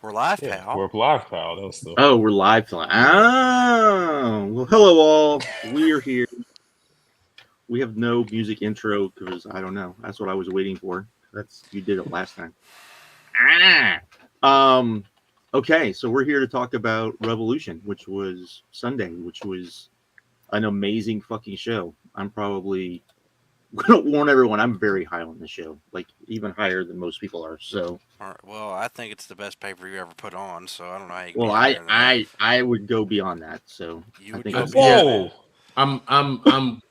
We're live, Yeah, pal. we're live, pal. That was the Oh, we're live. Oh, well, hello all. We're here. We have no music intro because I don't know. That's what I was waiting for. You did it last time. Um. Okay, so we're here to talk about Revolution, which was Sunday, which was an amazing fucking show. I'm probably gonna warn everyone. I'm very high on the show, like even higher than most people are. So, All right, well, I think it's the best pay per view ever put on, so I don't know how you can be well, higher than that. I would go beyond that. So You I would think go I'm beyond whoa. that. I'm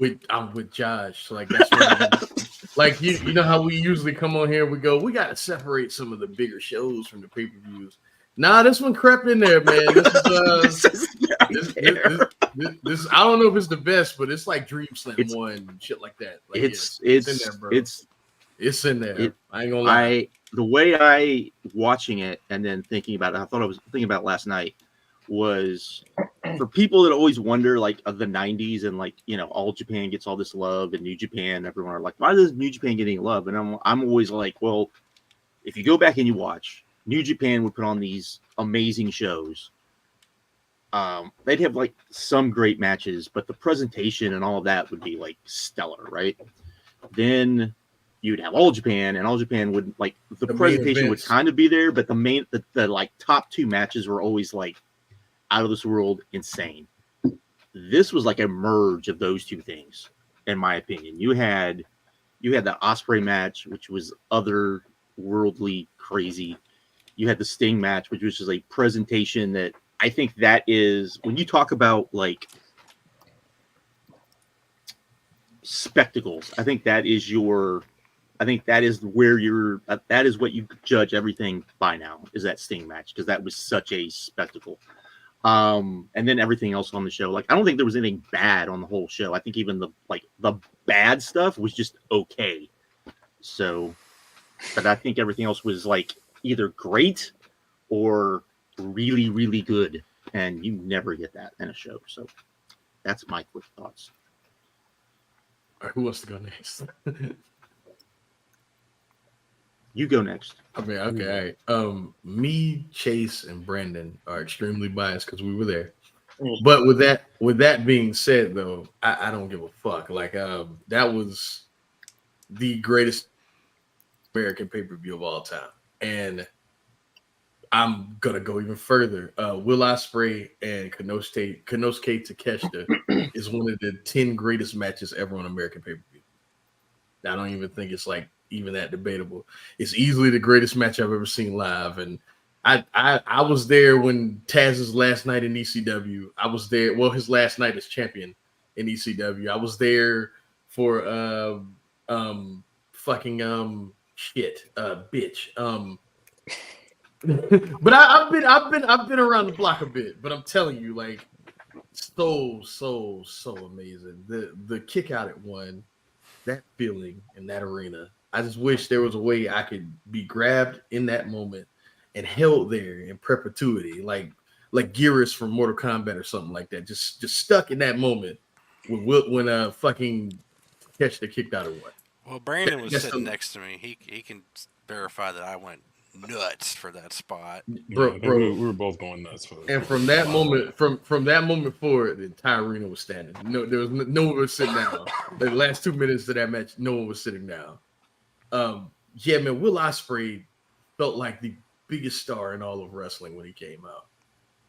with Josh. Like that's what like you know how we usually come on here, we go, we gotta separate some of the bigger shows from the pay-per-views. Nah, this one crept in there, man. This this I don't know if it's the best, but it's like Dream Slam one and shit like that. Like, it's in there, bro. It's in there. I ain't gonna lie. The way I watching it and then thinking about it, I thought I was thinking about it last night, was for people that always wonder, like, of the 90s and, like, you know, All Japan gets all this love and New Japan, everyone are like, why is New Japan getting love? And I'm always like, well, if you go back and you watch, New Japan would put on these amazing shows. They'd have like some great matches, but the presentation and all of that would be like stellar, right? Then you'd have All Japan, and All Japan would, like, the presentation would kind of be there, but the like top two matches were always like out of this world insane. This was like a merge of those two things, in my opinion. You had the Ospreay match, which was otherworldly crazy. You had the Sting match, which was just a presentation that I think that is, when you talk about like spectacles, I think that is where that is what you judge everything by now, is that Sting match, because that was such a spectacle. And then everything else on the show, like, I don't think there was anything bad on the whole show. I think even the bad stuff was just okay. So, but I think everything else was like either great or really, really good, and you never get that in a show. So that's my quick thoughts. All right, who wants to go next? You go next. I mean, okay, all right. Me, Chase, and Brandon are extremely biased because we were there. But with that being said, though, I don't give a fuck. Like, that was the greatest American pay-per-view of all time, and I'm gonna go even further. Will Ospreay and Konosuke Takeshita is one of the 10 greatest matches ever on American pay-per-view. I don't even think it's like even that debatable. It's easily the greatest match I've ever seen live, and I was there when Taz's last night in ECW. I was there. Well, his last night as champion in ECW. I was there for bitch. But I've been around the block a bit. But I'm telling you, like, so amazing. The kick out at one, that feeling in that arena. I just wish there was a way I could be grabbed in that moment and held there in perpetuity, like Gearus from Mortal Kombat or something like that. Just stuck in that moment when fucking Takeshita kicked out of one. Well, Brandon was sitting next to me. He can verify that I went nuts for that spot. Bro, we were both going nuts for it. And from that moment, from that moment forward, the entire arena was standing. No, there was no one was sitting down. The last 2 minutes of that match, no one was sitting down. Yeah, man, Will Ospreay felt like the biggest star in all of wrestling when he came out,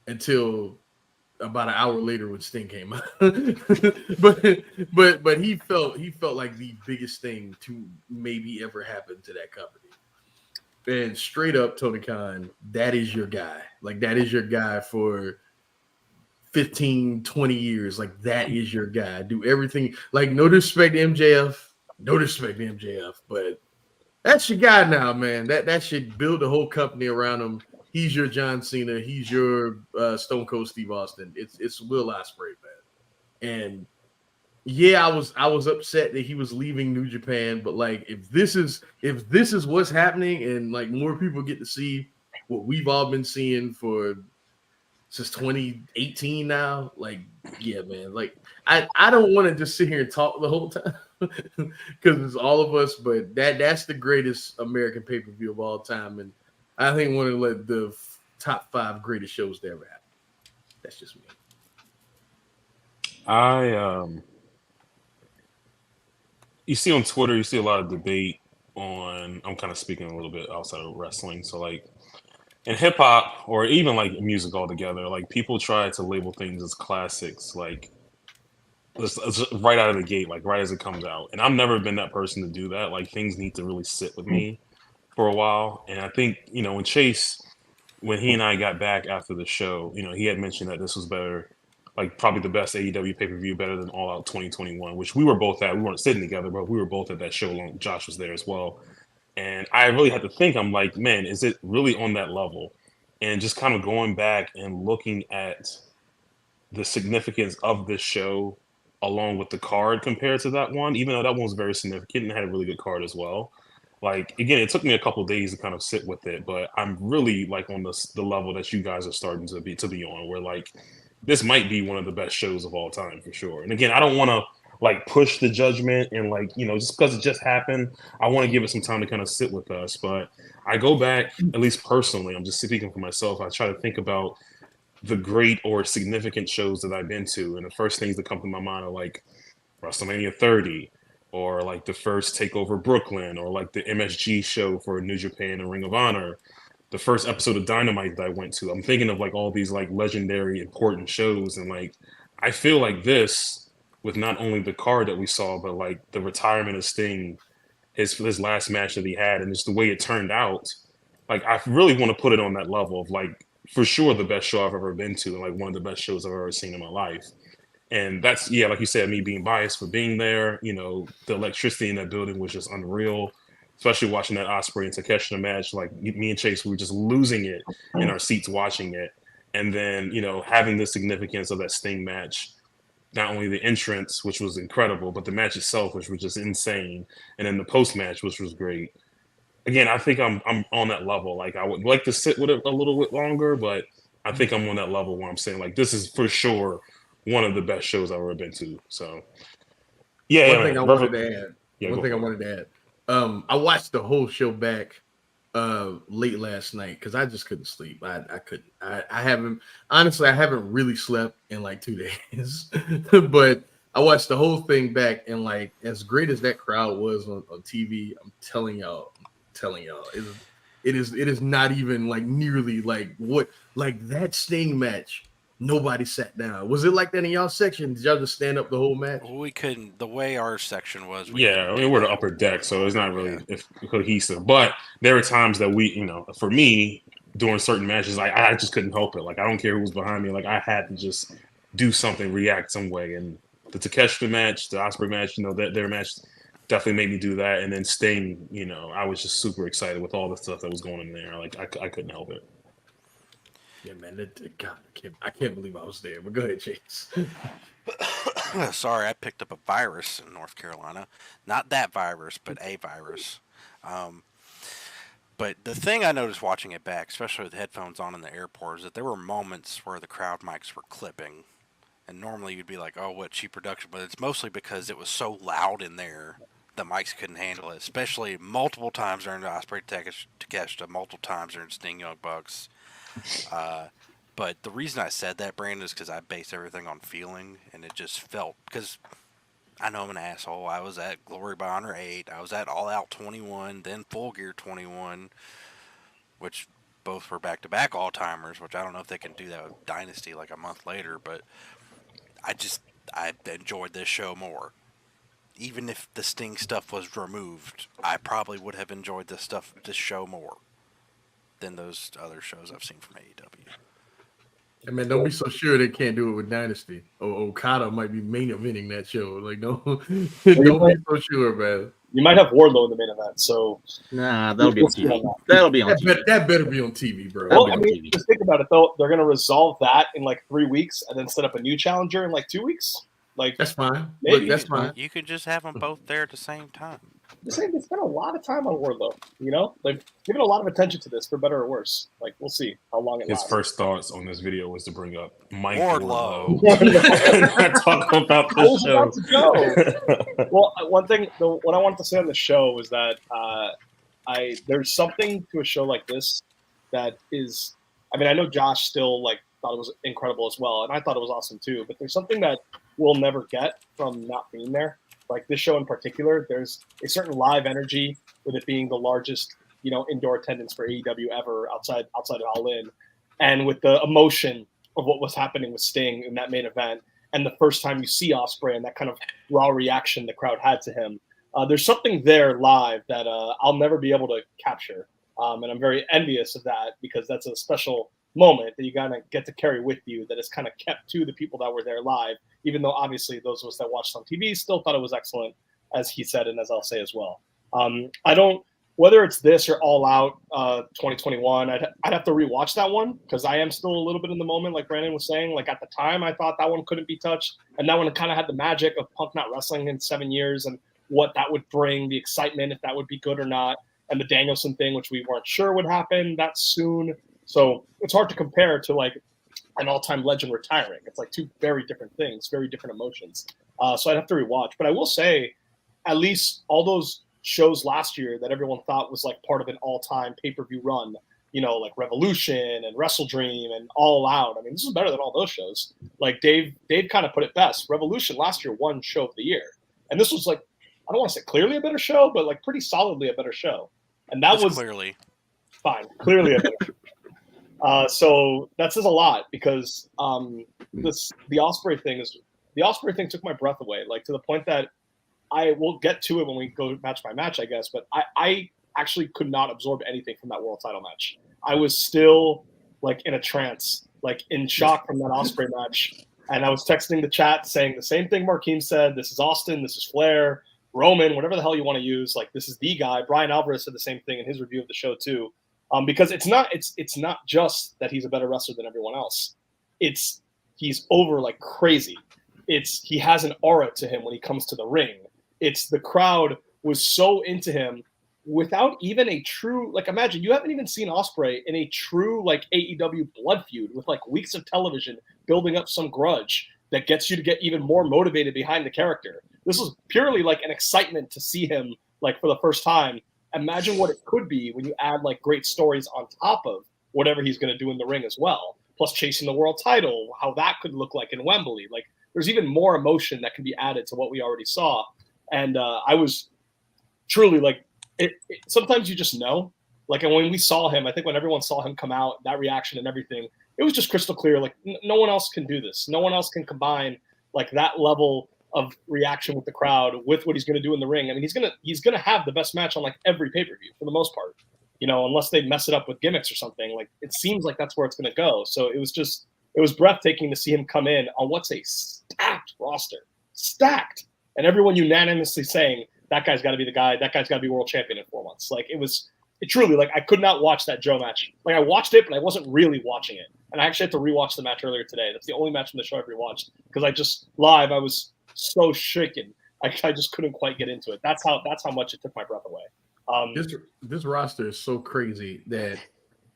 until about an hour later when Sting came out. but he felt like the biggest thing to maybe ever happen to that company. And straight up, Tony Khan, that is your guy. Like, that is your guy for 15, 20 years. Like, that is your guy. Do everything. Like, no disrespect to MJF, but that's your guy now, man. That should build the whole company around him. He's your John Cena. He's your Stone Cold Steve Austin. It's Will Ospreay, man. And yeah, I was upset that he was leaving New Japan, but like, if this is what's happening, and like more people get to see what we've all been seeing since 2018 now, like, yeah, man. Like, I don't want to just sit here and talk the whole time because it's all of us, but that's the greatest American pay-per-view of all time. And I think one of the top 5 greatest shows to ever happen. That's just me. You see on Twitter, you see a lot of debate on. I'm kind of speaking a little bit outside of wrestling, so like in hip hop or even like music altogether, like people try to label things as classics, like right out of the gate, like right as it comes out. And I've never been that person to do that. Like things need to really sit with me for a while. And I think when Chase, when he and I got back after the show, he had mentioned that this was better. Like probably the best AEW pay-per-view, better than All Out 2021, which we were both at. We weren't sitting together, but we were both at that show. Josh was there as well. And I really had to think, I'm like, man, is it really on that level? And just kind of going back and looking at the significance of this show along with the card compared to that one, even though that one was very significant and had a really good card as well. Like, again, it took me a couple of days to kind of sit with it, but I'm really like on the level that you guys are starting to be on, where like, this might be one of the best shows of all time for sure. And again, I don't want to like push the judgment and like, just because it just happened, I want to give it some time to kind of sit with us. But I go back, at least personally, I'm just speaking for myself. I try to think about the great or significant shows that I've been to. And the first things that come to my mind are like WrestleMania 30 or like the first TakeOver Brooklyn or like the MSG show for New Japan and Ring of Honor. The first episode of Dynamite that I went to. I'm thinking of like all these like legendary important shows, and like I feel like this, with not only the card that we saw, but like the retirement of Sting, his last match that he had, and just the way it turned out. Like I really want to put it on that level of like for sure the best show I've ever been to, and like one of the best shows I've ever seen in my life. And that's like you said, me being biased for being there. The electricity in that building was just unreal. Especially watching that Ospreay and Takeshita match, like me and Chase, we were just losing it in our seats watching it. And then, having the significance of that Sting match, not only the entrance, which was incredible, but the match itself, which was just insane. And then the post match, which was great. Again, I think I'm on that level. Like I would like to sit with it a little bit longer, but I think I'm on that level where I'm saying like, this is for sure one of the best shows I've ever been to. So One thing I wanted to add. I watched the whole show back late last night because I just couldn't sleep. I couldn't. I haven't really slept in like 2 days. But I watched the whole thing back, and like as great as that crowd was on TV, I'm telling y'all, it is not even like nearly like what like that Sting match. Nobody sat down. Was it like that in y'all section? Did y'all just stand up the whole match? We couldn't. The way our section was. We're the upper deck, so it's not really cohesive. But there were times that we, for me, during certain matches, I just couldn't help it. Like I don't care who was behind me. Like I had to just do something, react some way. And the Takeshita match, the Ospreay match, their match definitely made me do that. And then Sting, I was just super excited with all the stuff that was going in there. Like I couldn't help it. Yeah, man. God, I can't believe I was there. But go ahead, Chase. Sorry, I picked up a virus in North Carolina. Not that virus, but a virus. But the thing I noticed watching it back, especially with the headphones on in the airport, is that there were moments where the crowd mics were clipping. And normally you'd be like, oh, what cheap production. But it's mostly because it was so loud in there, the mics couldn't handle it. Especially multiple times during the Ospreay Takeshita, multiple times during Sting Young Bucks. But the reason I said that, Brandon, is because I base everything on feeling, and it just felt, because I know I'm an asshole. I was at Glory by Honor 8, I was at All Out 21, then Full Gear 21, which both were back-to-back all-timers, which I don't know if they can do that with Dynasty like a month later, but I enjoyed this show more. Even if the Sting stuff was removed, I probably would have enjoyed this show more than those other shows I've seen from AEW. I mean, don't be so sure they can't do it with Dynasty. Okada might be main eventing that show. Like, don't be so sure, man. You might have Wardlow in the main event, so that'll be on TV. That'll be on TV. That better be on TV, bro. Well, I mean, just think about it though. They're gonna resolve that in like 3 weeks, and then set up a new challenger in like 2 weeks. Like that's fine. Maybe. Look, that's fine. You could just have them both there at the same time. They spent a lot of time on Wardlow. They've given a lot of attention to this, for better or worse. Like we'll see how long it lasts. His first thoughts on this video was to bring up Mike Wardlow. Not talk about the show. About to go. Well, what I wanted to say on the show was that there's something to a show like this that is I mean, I know Josh still like thought it was incredible as well, and I thought it was awesome too. But there's something that we'll never get from not being there. Like this show in particular, there's a certain live energy with it being the largest, indoor attendance for AEW ever outside of All In, and with the emotion of what was happening with Sting in that main event, and the first time you see Ospreay and that kind of raw reaction the crowd had to him. There's something there live that I'll never be able to capture. And I'm very envious of that because that's a special moment that you gotta get to carry with you that is kind of kept to the people that were there live, even though obviously those of us that watched on TV still thought it was excellent, as he said, and as I'll say as well. I don't, whether it's this or All Out 2021, I'd have to rewatch that one because I am still a little bit in the moment, like Brandon was saying. Like at the time, I thought that one couldn't be touched, and that one kind of had the magic of Punk not wrestling in 7 years and what that would bring, the excitement, if that would be good or not, and the Danielson thing, which we weren't sure would happen that soon. So it's hard to compare to like an all-time legend retiring. It's like two very different things, very different emotions. So I'd have to rewatch. But I will say, at least all those shows last year that everyone thought was like part of an all-time pay-per-view run, like Revolution and Wrestle Dream and All Out. I mean, this is better than all those shows. Like Dave kind of put it best. Revolution last year won show of the year. And this was like, I don't want to say clearly a better show, but like pretty solidly a better show. And that was clearly clearly a better show. So that says a lot because the Ospreay thing took my breath away, like to the point that I will get to it when we go match by match, I guess. But I actually could not absorb anything from that world title match. I was still like in a trance, like in shock from that Ospreay match. And I was texting the chat saying the same thing Marquim said. This is Austin. This is Flair. Roman, whatever the hell you want to use. Like this is the guy. Brian Alvarez said the same thing in his review of the show too. Because it's not just that he's a better wrestler than everyone else. He's over like crazy. He has an aura to him when he comes to the ring. It's the crowd was so into him without even a true, like imagine you haven't even seen Ospreay in a true like AEW blood feud with like weeks of television building up some grudge that gets you to get even more motivated behind the character. This was purely like an excitement to see him like for the first time. Imagine what it could be when you add like great stories on top of whatever he's going to do in the ring as well. Plus chasing the world title, how that could look like in Wembley. Like there's even more emotion that can be added to what we already saw. And I was truly like, sometimes you just know. Like, and when we saw him, I think when everyone saw him come out, that reaction and everything, it was just crystal clear. Like no one else can do this. No one else can combine like that level of reaction with the crowd with what he's going to do in the ring. I mean, he's gonna have the best match on like every pay-per-view for the most part, unless they mess it up with gimmicks or something. Like it seems like that's where it's going to go. So it was breathtaking to see him come in on what's a stacked roster, and everyone unanimously saying that guy's got to be the guy. That guy's got to be world champion in 4 months. Like it truly, like I could not watch that Joe match. Like I watched it, but I wasn't really watching it. And I actually had to rewatch the match earlier today. That's the only match from the show I've rewatched because I was so shaken. I just couldn't quite get into it. That's how much it took my breath away. This roster is so crazy that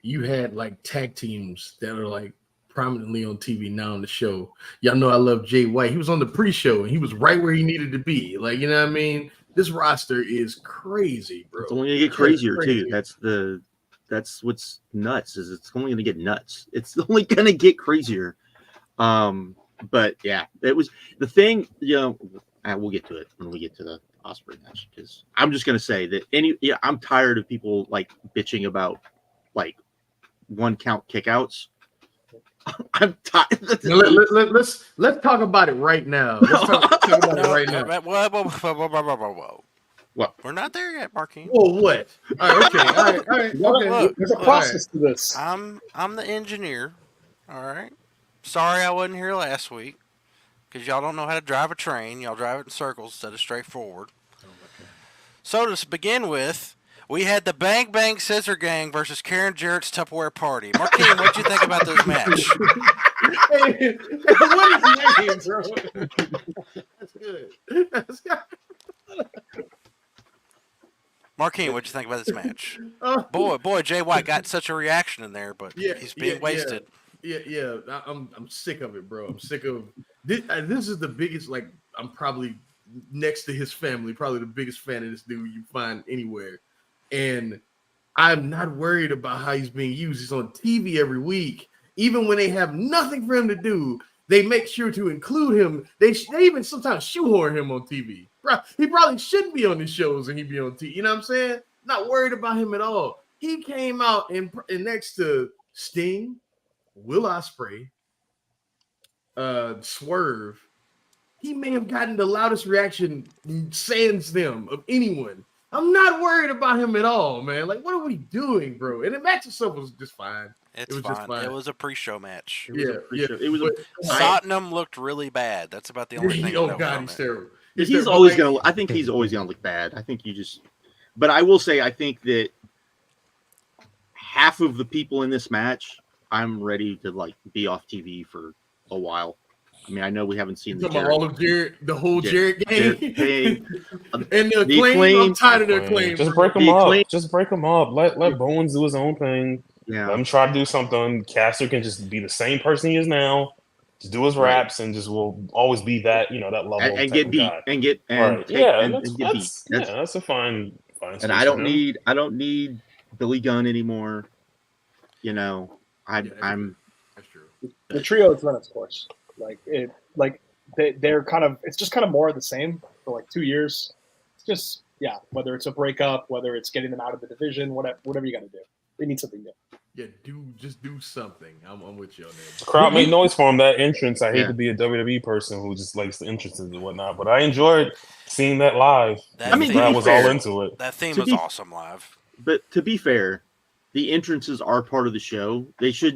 you had like tag teams that are like prominently on TV now on the show. Y'all know I love Jay White. He was on the pre-show and he was right where he needed to be. Like, you know what I mean? This roster is crazy, bro. It's only gonna get crazier too. That's what's nuts. Is it's only gonna get nuts. It's only gonna get crazier. But yeah, it was the thing. We'll get to it when we get to the Ospreay match because I'm just gonna say that I'm tired of people like bitching about like 1 count kickouts. I'm tired. Let's talk about it right now. Let's talk about it right now. Whoa. What? We're not there yet, Marquis. Whoa, what? All right, okay. All right. Look, there's a process to this. I'm the engineer. All right. Sorry I wasn't here last week because y'all don't know how to drive a train. Y'all drive it in circles instead of straightforward. So to begin with, we had the Bang Bang Scissor Gang versus Karen Jarrett's Tupperware Party. Marquis, what'd you think about this match? Hey, what is name, bro? That's good. That's good. Marquis, what'd you think about this match? Boy, Jay White got such a reaction in there, but he's being wasted. Yeah. I'm sick of it, bro. I'm sick of this. This is the biggest. Like, I'm probably next to his family, probably the biggest fan of this dude you find anywhere. And I'm not worried about how he's being used. He's on TV every week. Even when they have nothing for him to do, they make sure to include him. They even sometimes shoehorn him on TV. He probably shouldn't be on these shows and he'd be on TV. You know what I'm saying? Not worried about him at all. He came out and next to Sting, Will Ospreay, Swerve. He may have gotten the loudest reaction sans them of anyone. I'm not worried about him at all, man. Like, what are we doing, bro? And the match itself was just fine. It was just fine. It was a pre-show match. It was. Tottenham looked really bad. That's about the only thing. Oh God, he's terrible. He's always gonna. I think he's always gonna look bad. I think you just. But I will say, I think that half of the people in this match, I'm ready to like be off TV for a while. I mean, I know we haven't seen all of Jared, the whole Jared game, and the claim. I'm tired of their claim. Just break them up. Just break them up. Let Bowens do his own thing. Yeah. Let him try to do something. Caster can just be the same person he is now. Just do his raps and just will always be that that level and get beat guy. and get and get beat. That's a fine. And I don't need Billy Gunn anymore. You know, I'm. That's true. The trio has run its course. They're kind of. It's just kind of more of the same for like 2 years. It's just whether it's a breakup, whether it's getting them out of the division, whatever you got to do. They need something new. Yeah, just do something. I'm with you on that. The crowd made noise for him. That entrance. I hate to be a WWE person who just likes the entrances and whatnot, but I enjoyed seeing that live. I mean, I was all into it. That theme was awesome live. But to be fair, the entrances are part of the show. They should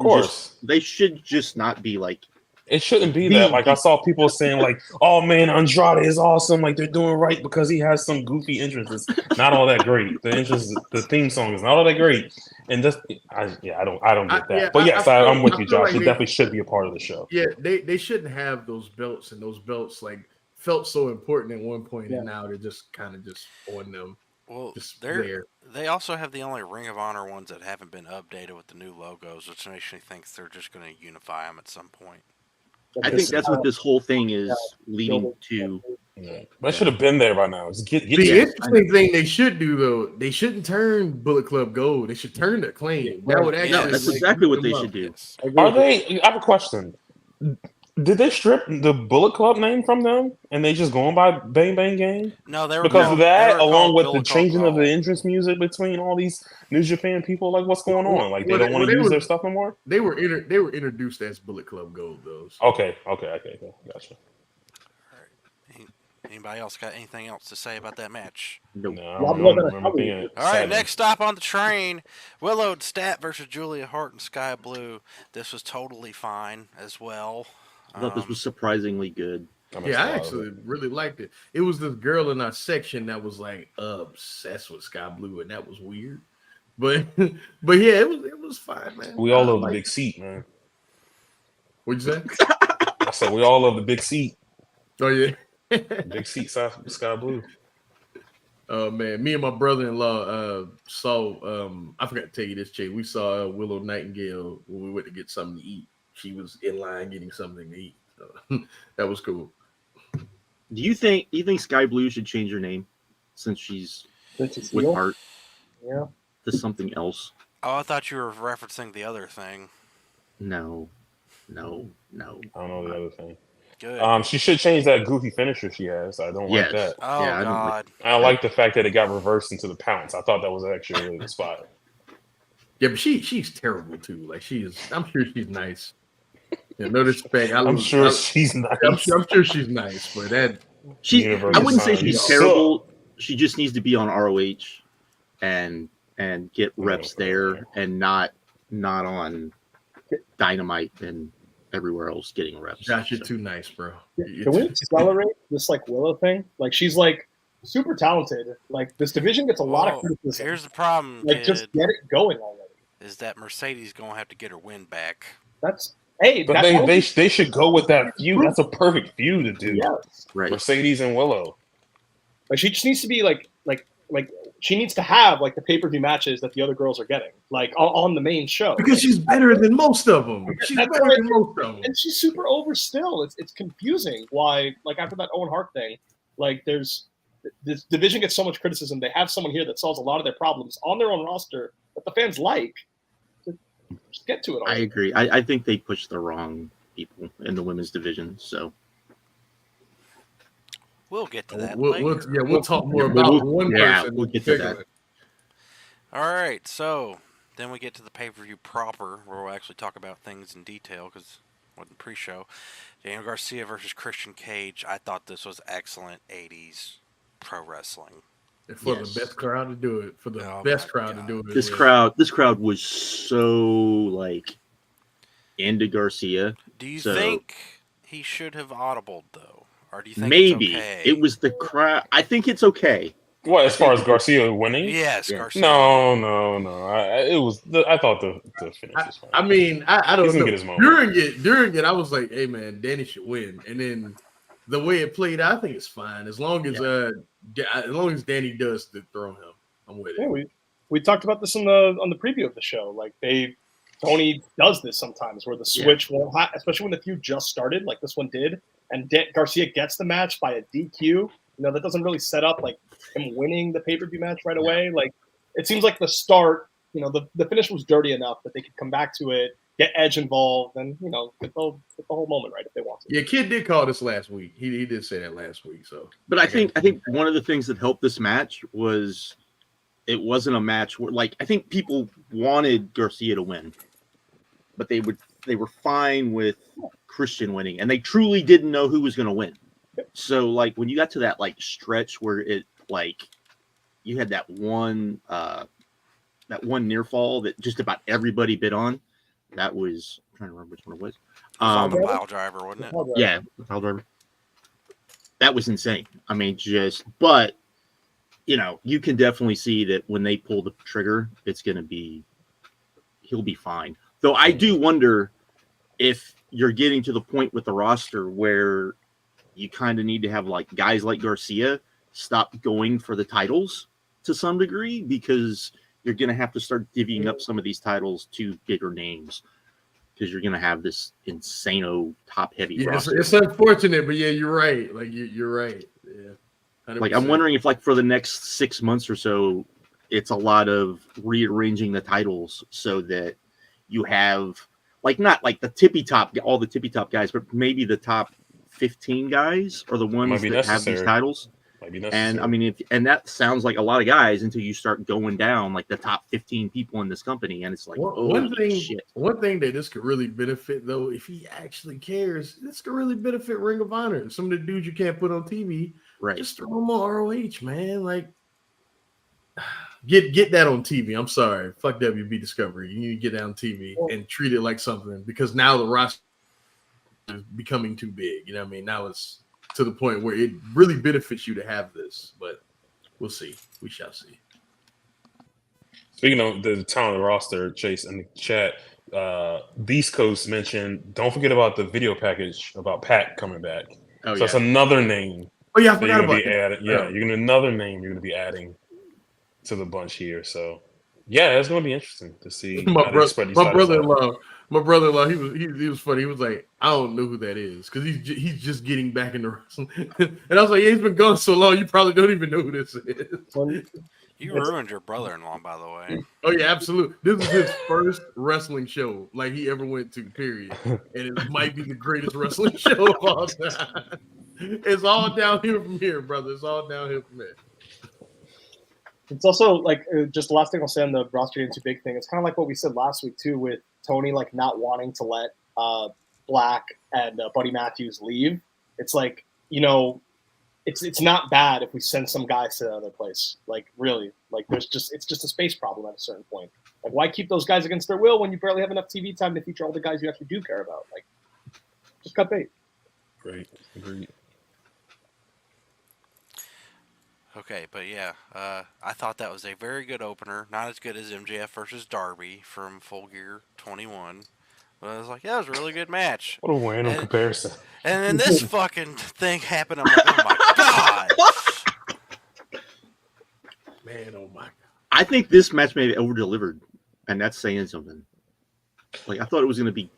just not be like. It shouldn't be that. Like I saw people saying, like, "Oh man, Andrade is awesome. Like they're doing right because he has some goofy entrances. Not all that great. The theme song is not all that great." And just, I don't get that. But yes, I'm with you, Josh. Like it definitely should be a part of the show. Yeah, they shouldn't have those belts, and those belts like felt so important at one point, and now they're just kind of just on them. Well, just there. They also have the only Ring of Honor ones that haven't been updated with the new logos, which makes me think they're just going to unify them at some point. I think that's what this whole thing is leading to. Yeah. That should have been there by now. The interesting thing they should do, though, they shouldn't turn Bullet Club gold. They should turn the Acclaim. That would actually that's exactly what they should do. Are they? I have a question. Did they strip the Bullet Club name from them and they just going by Bang Bang Gang? No, they were because of that, along with Bullet the changing Club of the entrance music between all these New Japan people. Like, what's going on? Like, they don't want to use their stuff anymore. They were introduced as Bullet Club Gold, though. So. Okay, gotcha. Anybody else got anything else to say about that match? No, I don't remember being all right, next stop on the train, Willow and Stat versus Julia Hart and Sky Blue. This was totally fine as well. I thought this was surprisingly good. Yeah, I actually really liked it. It was this girl in our section that was like obsessed with Sky Blue, and that was weird. But yeah, it was fine, man. We all love the big seat, man. What'd you say? I said we all love the big seat. Oh yeah. Big seat Sky Blue. Oh man, me and my brother-in-law saw I forgot to tell you this, Jay. We saw Willow Nightingale when we went to get something to eat. She was in line getting something to eat. So that was cool. Do you think Sky Blue should change her name since she's with Hart? Yeah. To something else. Oh, I thought you were referencing the other thing. No. I don't know the other thing. Good. She should change that goofy finisher she has. I don't like that. Oh yeah, God. I don't like the fact that it got reversed into the pounce. I thought that was actually a really good spot. Yeah, but she's terrible too. Like I'm sure she's nice. Yeah, no disrespect. I'm sure she's nice. I'm sure she's nice, but that I wouldn't say she's terrible. She just needs to be on ROH and get reps there and not on Dynamite and everywhere else getting reps. Josh, you're too nice, bro. Can we accelerate this like Willow thing? Like she's like super talented. Like this division gets a lot of criticism. Here's the problem. Like just get it going already. Is that Mercedes gonna have to get her win back? But they should go with that feud. That's a perfect feud to do. Yes. Right. Mercedes and Willow. Like she just needs to be like she needs to have like the pay-per-view matches that the other girls are getting, like on the main show. Because she's better than most of them. She's better than most of them. And she's super over still. It's confusing why, like after that Owen Hart thing, like this division gets so much criticism. They have someone here that solves a lot of their problems on their own roster, that the fans like. Just get to it. I agree. I think they pushed the wrong people in the women's division. So We'll get to that We'll later. talk more about one person. We'll get to that. All right, so then we get to the pay-per-view proper, where we'll actually talk about things in detail, because it wasn't pre-show. Daniel Garcia versus Christian Cage. I thought this was excellent 80s pro wrestling. And for the best crowd to do it. For the best crowd to do it. This crowd was so, like, into Garcia. Do you think he should have audibled, though? Or do you think maybe it's okay? It was the crowd? I think it's okay. What, as far as Garcia winning? Yes, Yeah. Garcia. No. I thought the finish was fine. I mean, I don't know. Get his moment. During it, I was like, "Hey, man, Danny should win." And then the way it played, I think it's fine as long as Danny does throw him. I'm with it. Yeah, we talked about this on the preview of the show. Like Tony does this sometimes, where the switch won't, especially when the feud just started, like this one did, and Garcia gets the match by a DQ. That doesn't really set up like him winning the pay-per-view match right away. Like it seems like the start, the finish was dirty enough that they could come back to it, get Edge involved, and get the whole moment right if they want to. Yeah, Kid did call this last week. He did say that last week. So, but I think one of the things that helped this match was it wasn't a match where, like, I think people wanted Garcia to win, but they were fine with Christian winning, and they truly didn't know who was going to win. So, like, when you got to that, like, stretch where it, like, you had that one near fall that just about everybody bid on, that was, I'm trying to remember which one it was. On the pile driver, wasn't it? Yeah, the pile driver. That was insane. I mean, but, you can definitely see that when they pull the trigger, he'll be fine. Though I do wonder if you're getting to the point with the roster where you kind of need to have like guys like Garcia stop going for the titles to some degree, because you're going to have to start divvying up some of these titles to bigger names, because you're going to have this insano top heavy roster. It's unfortunate, but yeah, you're right. Like you're right. Yeah. 100%. Like I'm wondering if like for the next 6 months or so, it's a lot of rearranging the titles so that you have like not like all the tippy top guys, but maybe the top 15 guys are the ones that have these titles. And I mean, and that sounds like a lot of guys until you start going down like the top 15 people in this company, and it's like, one thing that this could really benefit, though, if he actually cares, this could really benefit Ring of Honor. Some of the dudes you can't put on TV, right? Just throw them on ROH, man. Like, get that on TV. I'm sorry, fuck WB Discovery. You need to get that on TV and treat it like something, because now the roster is becoming too big. You know what I mean? Now it's to the point where it really benefits you to have this, but we'll see. We shall see. Speaking of the talent roster, Chase, in the chat, Beast Coast mentioned, don't forget about the video package about Pat coming back. So that's another name. Oh, yeah, I forgot about that. Yeah, another name you're going to be adding to the bunch here. So, yeah, it's going to be interesting to see. My brother-in-law, he was funny. He was like, I don't know who that is, because he's just getting back into wrestling. And I was like, yeah, he's been gone so long, you probably don't even know who this is. You ruined your brother-in-law, by the way. Oh yeah, absolutely. This was his first wrestling show like he ever went to, period. And it might be the greatest wrestling show of all time. It's all downhill from here, brother. It's all downhill from here. It's also like just the last thing I'll say on the roster getting too big thing. It's kind of like what we said last week too, with Tony like not wanting to let Black and Buddy Matthews leave. It's like, it's not bad if we send some guys to another place. Like really, like it's just a space problem at a certain point. Like why keep those guys against their will when you barely have enough TV time to feature all the guys you actually do care about? Like just cut bait. Great, agreed. Okay, but yeah, I thought that was a very good opener. Not as good as MJF versus Darby from Full Gear 21. But I was like, yeah, it was a really good match. What a random comparison. And then this fucking thing happened. I'm like, oh my god. Man, oh my god. I think this match may have over-delivered, and that's saying something. Like, I thought it was going to be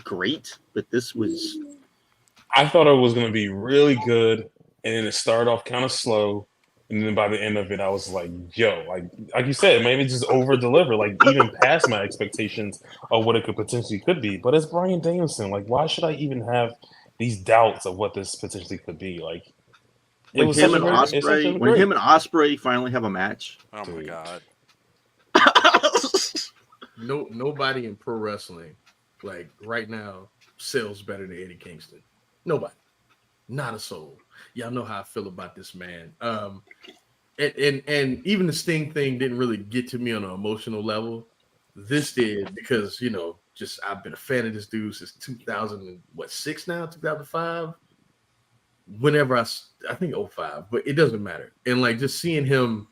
great, but this was... I thought it was going to be really good, and then it started off kind of slow. And then by the end of it, I was like, yo, like you said, maybe just over deliver, like even past my expectations of what it could be. But it's Bryan Danielson. Like, why should I even have these doubts of what this potentially could be? Like, it When was him such a and great, it's such a Ospreay, when great. him and Ospreay finally have a match, Oh my Dude. god. Nobody in pro wrestling, like right now, sells better than Eddie Kingston. Nobody. Not a soul. Y'all know how I feel about this man. And even the Sting thing didn't really get to me on an emotional level. This did because just I've been a fan of this dude since 2006 now, 2005. Whenever I think 05, but it doesn't matter. And like just seeing him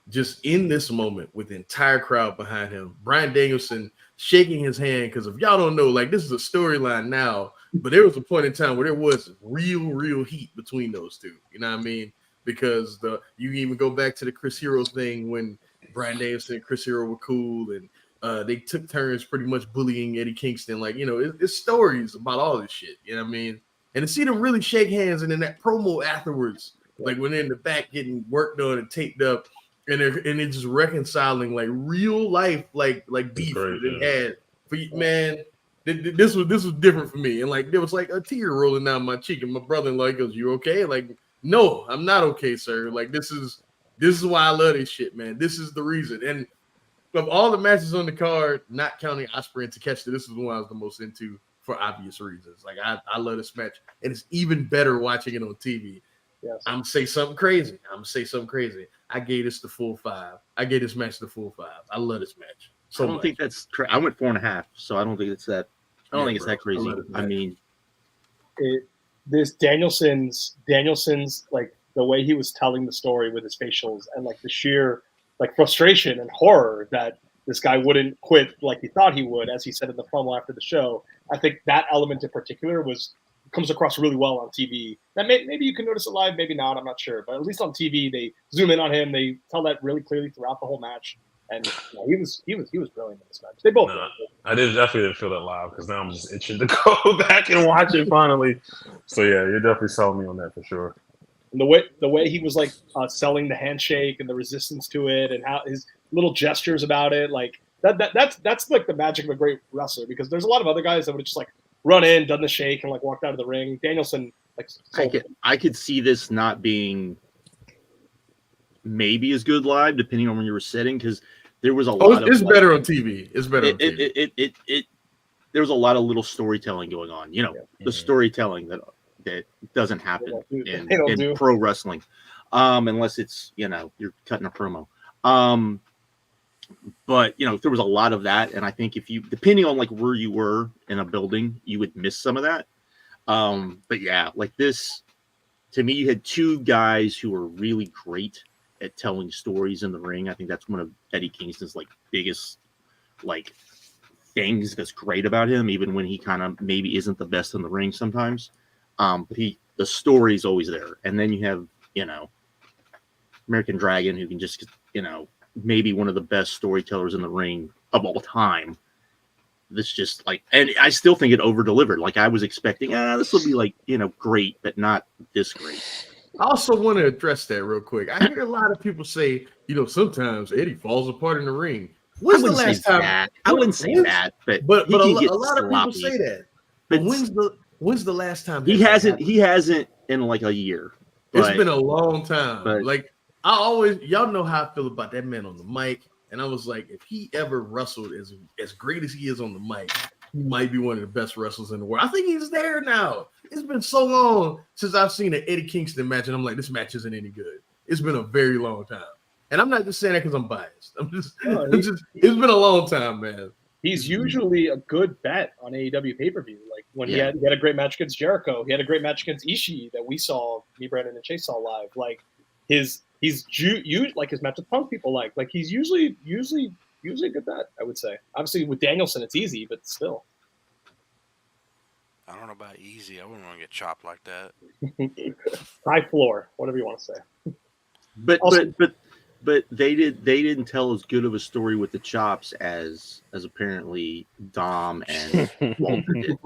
just in this moment with the entire crowd behind him, Bryan Danielson shaking his hand, because if y'all don't know, like this is a storyline now, but there was a point in time where there was real heat between those two. You know what I mean? Because you can even go back to the Chris Hero thing when Bryan Danielson and Chris Hero were cool, and they took turns pretty much bullying Eddie Kingston. Like, it's stories about all this shit. You know what I mean? And to see them really shake hands, and then that promo afterwards, like when they're in the back getting worked on and taped up, and they're just reconciling like real life, like beef Great, that they had. Man, this was different for me, and like there was like a tear rolling down my cheek, and my brother-in-law goes, "You okay?" Like, no, I'm not okay, sir. Like this is why I love this shit, man. This is the reason. And of all the matches on the card, not counting Ospreay and Takeshita, this is the one I was the most into for obvious reasons. Like I love this match, and it's even better watching it on TV. Yes. I'm gonna say something crazy. I gave this the full 5. I gave this match the full 5. I love this match. So I don't think that's. I went 4.5, so I don't think it's that. I don't think it's that crazy. I mean, this Danielson's like the way he was telling the story with his facials and like the sheer like frustration and horror that this guy wouldn't quit like he thought he would, as he said in the promo after the show. I think that element in particular comes across really well on TV. That maybe you can notice it live, maybe not. I'm not sure, but at least on TV, they zoom in on him. They tell that really clearly throughout the whole match. And he was brilliant in this match. They both. I definitely didn't feel that loud because now I'm just itching to go back and watch it finally. So yeah, you're definitely selling me on that for sure. And the way he was like selling the handshake and the resistance to it, and how his little gestures about it, like that's like the magic of a great wrestler. Because there's a lot of other guys that would just like run in, done the shake, and like walked out of the ring. Danielson, like, I could see this not being maybe as good live, depending on where you were sitting, because there was a lot. It's better on TV. It's better on TV. There was a lot of little storytelling going on. The storytelling that doesn't happen in pro wrestling, unless it's you're cutting a promo. But there was a lot of that, and I think if you, depending on like where you were in a building, you would miss some of that. But yeah, like this, to me, you had two guys who were really great at telling stories in the ring. I think that's one of Eddie Kingston's like biggest like things that's great about him, even when he kind of maybe isn't the best in the ring sometimes. But the story's always there. And then you have, American Dragon, who can just, maybe one of the best storytellers in the ring of all time. This just like, and I still think it over-delivered. Like I was expecting, this will be like, great, but not this great. I also want to address that real quick. I hear a lot of people say, sometimes Eddie falls apart in the ring. When's the last time? I wouldn't say that, but a lot of people say that. But when's the last time he hasn't in like a year? It's been a long time. But like y'all know how I feel about that man on the mic, and I was like, if he ever wrestled as great as he is on the mic, he might be one of the best wrestlers in the world. I think he's there now. It's been so long since I've seen an Eddie Kingston match, and I'm like, this match isn't any good. It's been a very long time. And I'm not just saying that because I'm biased. It's been a long time, man. He's usually a good bet on AEW pay-per-view. Like when he had a great match against Jericho. He had a great match against Ishii that we saw, me, Brandon, and Chase saw live. Like he's like his match with Punk people like he's usually a good bet, I would say. Obviously with Danielson it's easy, but still. I don't know about easy. I wouldn't want to get chopped like that. High floor, whatever you want to say. But also, but they didn't tell as good of a story with the chops as apparently Dom and Walter did.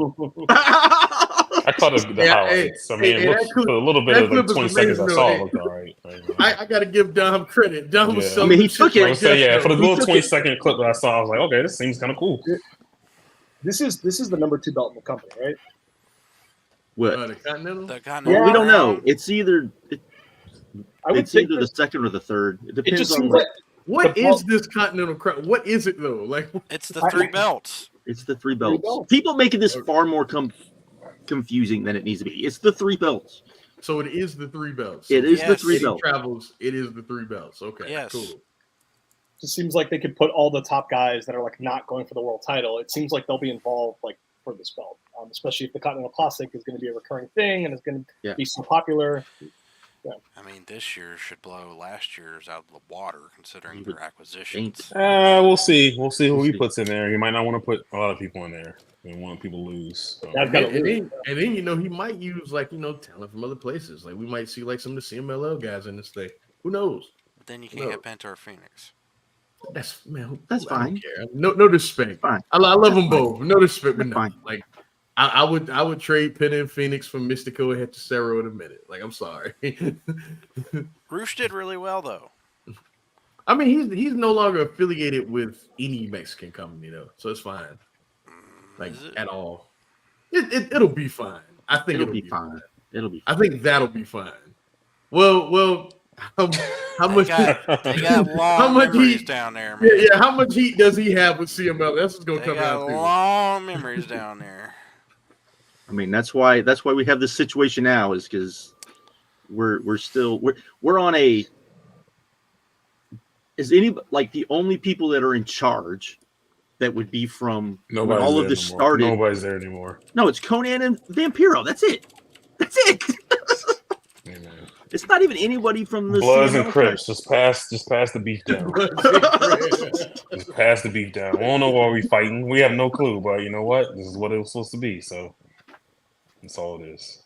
I caught the highlights. I mean, it looked, a little bit of the 20 seconds I saw looked all right. I got to give Dom credit. Dom was Yeah. selling I mean, he the took shit it. I would say, yeah, for the He little took 20-second clip that I saw, I was like, okay, this seems kind of cool. This is the number 2 belt in the company, right? What? The Continental. The Well, Continental we don't know. Crown, It's either I would it's think either the that second or the third. It it depends just on seems what. like What the is belt- this Continental Crown? What is it though? Like, It's the 3 belts. It's the 3 belts. belts. People making this Okay. far more confusing than it needs to be. It's the 3 belts. so it is the 3 belts. It is the Yes. 3 Eddie belts. Travels. It is the 3 belts. Okay. Yes. Cool. just seems like they could put all the top guys that are like not going for the world title. It seems like they'll be involved like for this belt, especially if the Continental Classic is going to be a recurring thing and it's going to be so popular. I mean, this year should blow last year's out of the water, considering their acquisitions. We'll see. We'll see who We'll he see. puts in there. He might not want to put a lot of people in there. He want people to lose. So. That's And gotta then, lose. and then you know he might use like talent from other places. Like we might see like some of the CMLL guys in this thing. Who knows? But then you can't get Penta or Phoenix. That's man. That's I don't fine. care. No disrespect. Fine. I love That's them fine. both. No disrespect, but That's no. fine. Like I would trade Penn and Phoenix for Mystico and Hechicero in a minute. Like I'm sorry. Roosh did really well, though. I mean he's no longer affiliated with any Mexican company though, so it's fine. Like Is it? at all. It'll be fine. I think It'll be fine. It'll be I fine. think that'll be fine. Well, how much? They got long How much memories heat- down there, man. Yeah. How much heat does he have with CML? That's what's gonna They come got down to. long memories down there. I mean, that's why we have this situation now, is because we're on a. Is any like the only people that are in charge that would be from when Nobody's all there of this anymore. started? Nobody's there anymore. No, it's Conan and Vampiro. That's it. That's it. Yeah, man. It's not even anybody from the Bloods and CML Crips. Just pass the beef down. Just pass the beef down. We don't know why we fighting. We have no clue, but you know what? This is what it was supposed to be. So that's all it is.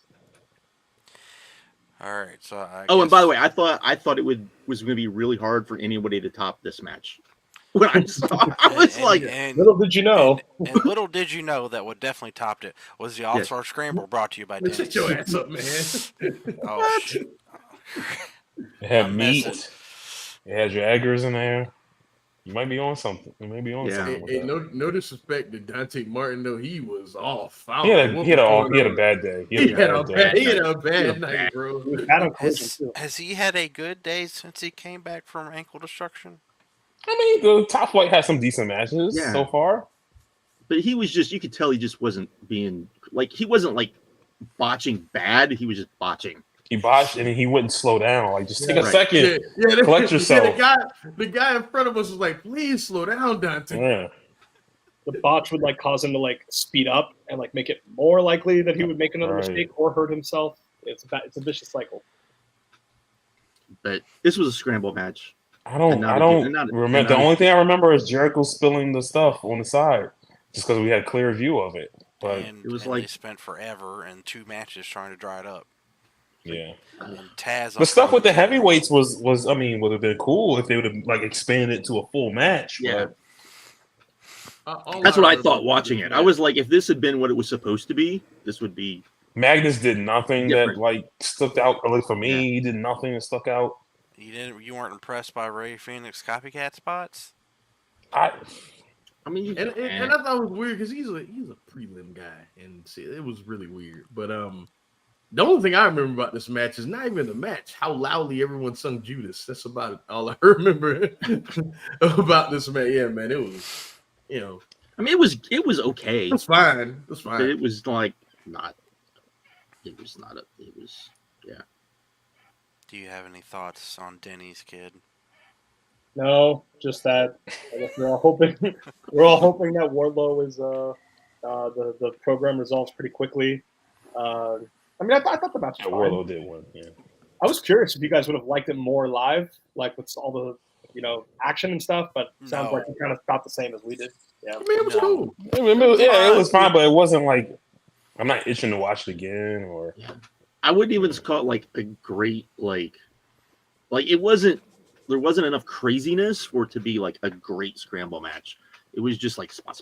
All right, so I Oh, and guess- by the way, I thought it was going to be really hard for anybody to top this match. When I saw, I was like, Little did you know. And little did you know that what definitely topped it was the All-Star Scramble brought to you by Denny's. Shut your ass up, man. Oh, shit. It had I'm meat. messing. It had your eggers in there. You might be on something. You might be on Yeah. something. Hey, with that. no disrespect to Dante Martin though. He was off. He had a bad day. He had a day. bad night, bro. He was bad on collision Has, too. has he had a good day since he came back from ankle destruction? I mean, the top flight had some decent matches Yeah. so far. but he was just, you could tell he just wasn't being like, he wasn't like botching bad. He was just botching. He botched and he wouldn't slow down. Like, just take a Right. second. Collect yourself. The guy in front of us was like, "Please slow down, Dante." Yeah. The botch would like cause him to like speed up and like make it more likely that he would make another Right. mistake or hurt himself. It's a vicious cycle. But this was a scramble match. I don't remember. The only thing I remember is Jericho spilling the stuff on the side, just because we had clear view of it. But and it was and like- they spent forever and 2 matches trying to dry it up. yeah, And Taz. the stuff with the heavyweights was I mean, would have been cool if they would have like expanded to a full match. Yeah. All That's what I remember thought was watching this it. I match. was like, if this had been what it was supposed to be, this would be. Magnus did nothing Different. that like stuck out. At least for me, Yeah. he did nothing that stuck out. You weren't impressed by Ray Phoenix copycat spots? I I mean, And I thought it was weird because he's a prelim guy, and see, it was really weird. But the only thing I remember about this match is not even the match. How loudly everyone sung Judas. That's about all I remember about this match. Yeah, man, it was, I mean, it was okay. it's fine. It's But fine. it was like not. It was not a. It was. Do you have any thoughts on Denny's kid? No, just that. I guess we're all hoping that Wardlow is the program resolves pretty quickly. I mean, I thought the match was fine. Warlow did one. Yeah. I was curious if you guys would have liked it more live, like with all the action and stuff. But it sounds No. like you kind of thought the same as we did. Yeah. I mean, it was No. cool. It was fine, but it wasn't like I'm not itching to watch it again or. I wouldn't even call it like a great like it wasn't. There wasn't enough craziness for it to be like a great scramble match. It was just like spot.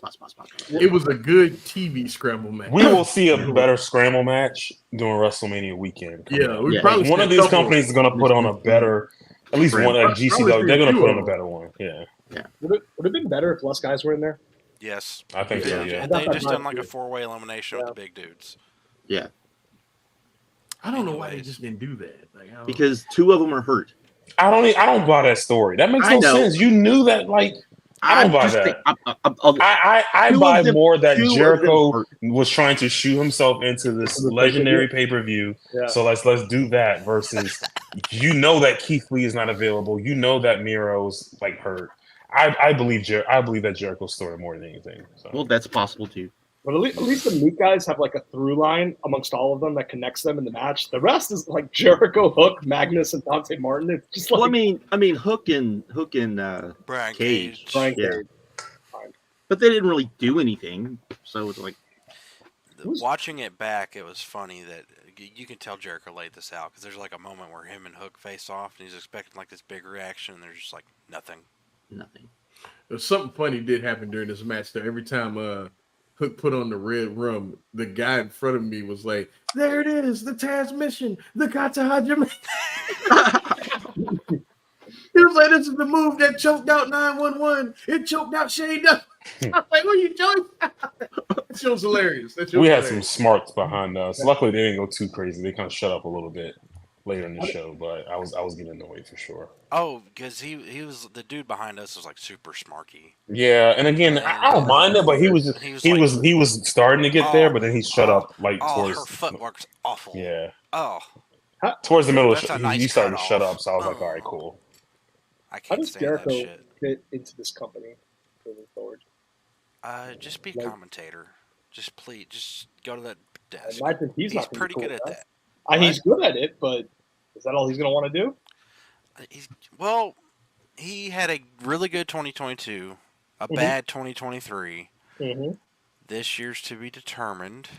It was a good TV scramble match. We will see a better scramble match during WrestleMania weekend. Yeah, Yeah. probably One of these companies is going to put on a better, at least one at GCW. They're going to put on a better one. Yeah. Would it have been better if less guys were in there? Yes. I think so. Yeah. They just done like a 4-way elimination with the big dudes. Yeah. I don't know why they just didn't do that. Like, Because 2 of them are hurt. I don't buy that story. That makes no sense. You knew that, like. I don't buy that. I buy more that Jericho was trying to shoot himself into this legendary pay-per-view. Yeah. So let's do that versus that Keith Lee is not available. That Miro's like hurt. I believe that Jericho's story more than anything. So. Well, that's possible too. But at least the Meat guys have like a through line amongst all of them that connects them in the match. The rest is like Jericho, Hook, Magnus, and Dante Martin. It's just like I mean Hook and Brian Cage. Brian Cage. But they didn't really do anything, so it's like watching it back. It was funny that you can tell Jericho laid this out because there's like a moment where him and Hook face off, and he's expecting like this big reaction, and there's just like nothing. There's something funny did happen during this match. Though every time Hook put on the red rum, the guy in front of me was like, "There it is, the transmission, the Kata Hajime." He was like, "This is the move that choked out 911. It choked out Shane." I was like, "What are you doing?" That show's hilarious. We had some smarts behind us. Luckily, they didn't go too crazy. They kind of shut up a little bit later in the show, but I was getting annoyed for sure. Oh, because he was the dude behind us was like super smarky. Yeah, and again, I don't mind it, but he was starting to get there, but then he shut up like towards her footwork's awful. Yeah. Oh. Towards the middle, he started to shut up, so I was like, all right, cool. I can't stand Jericho that shit. Fit into this company moving forward? Just be a commentator. Just please, just go to that desk. He's pretty good at that. He's good at it, but is that all he's going to want to do? He had a really good 2022, a bad 2023. Mm-hmm. This year's to be determined.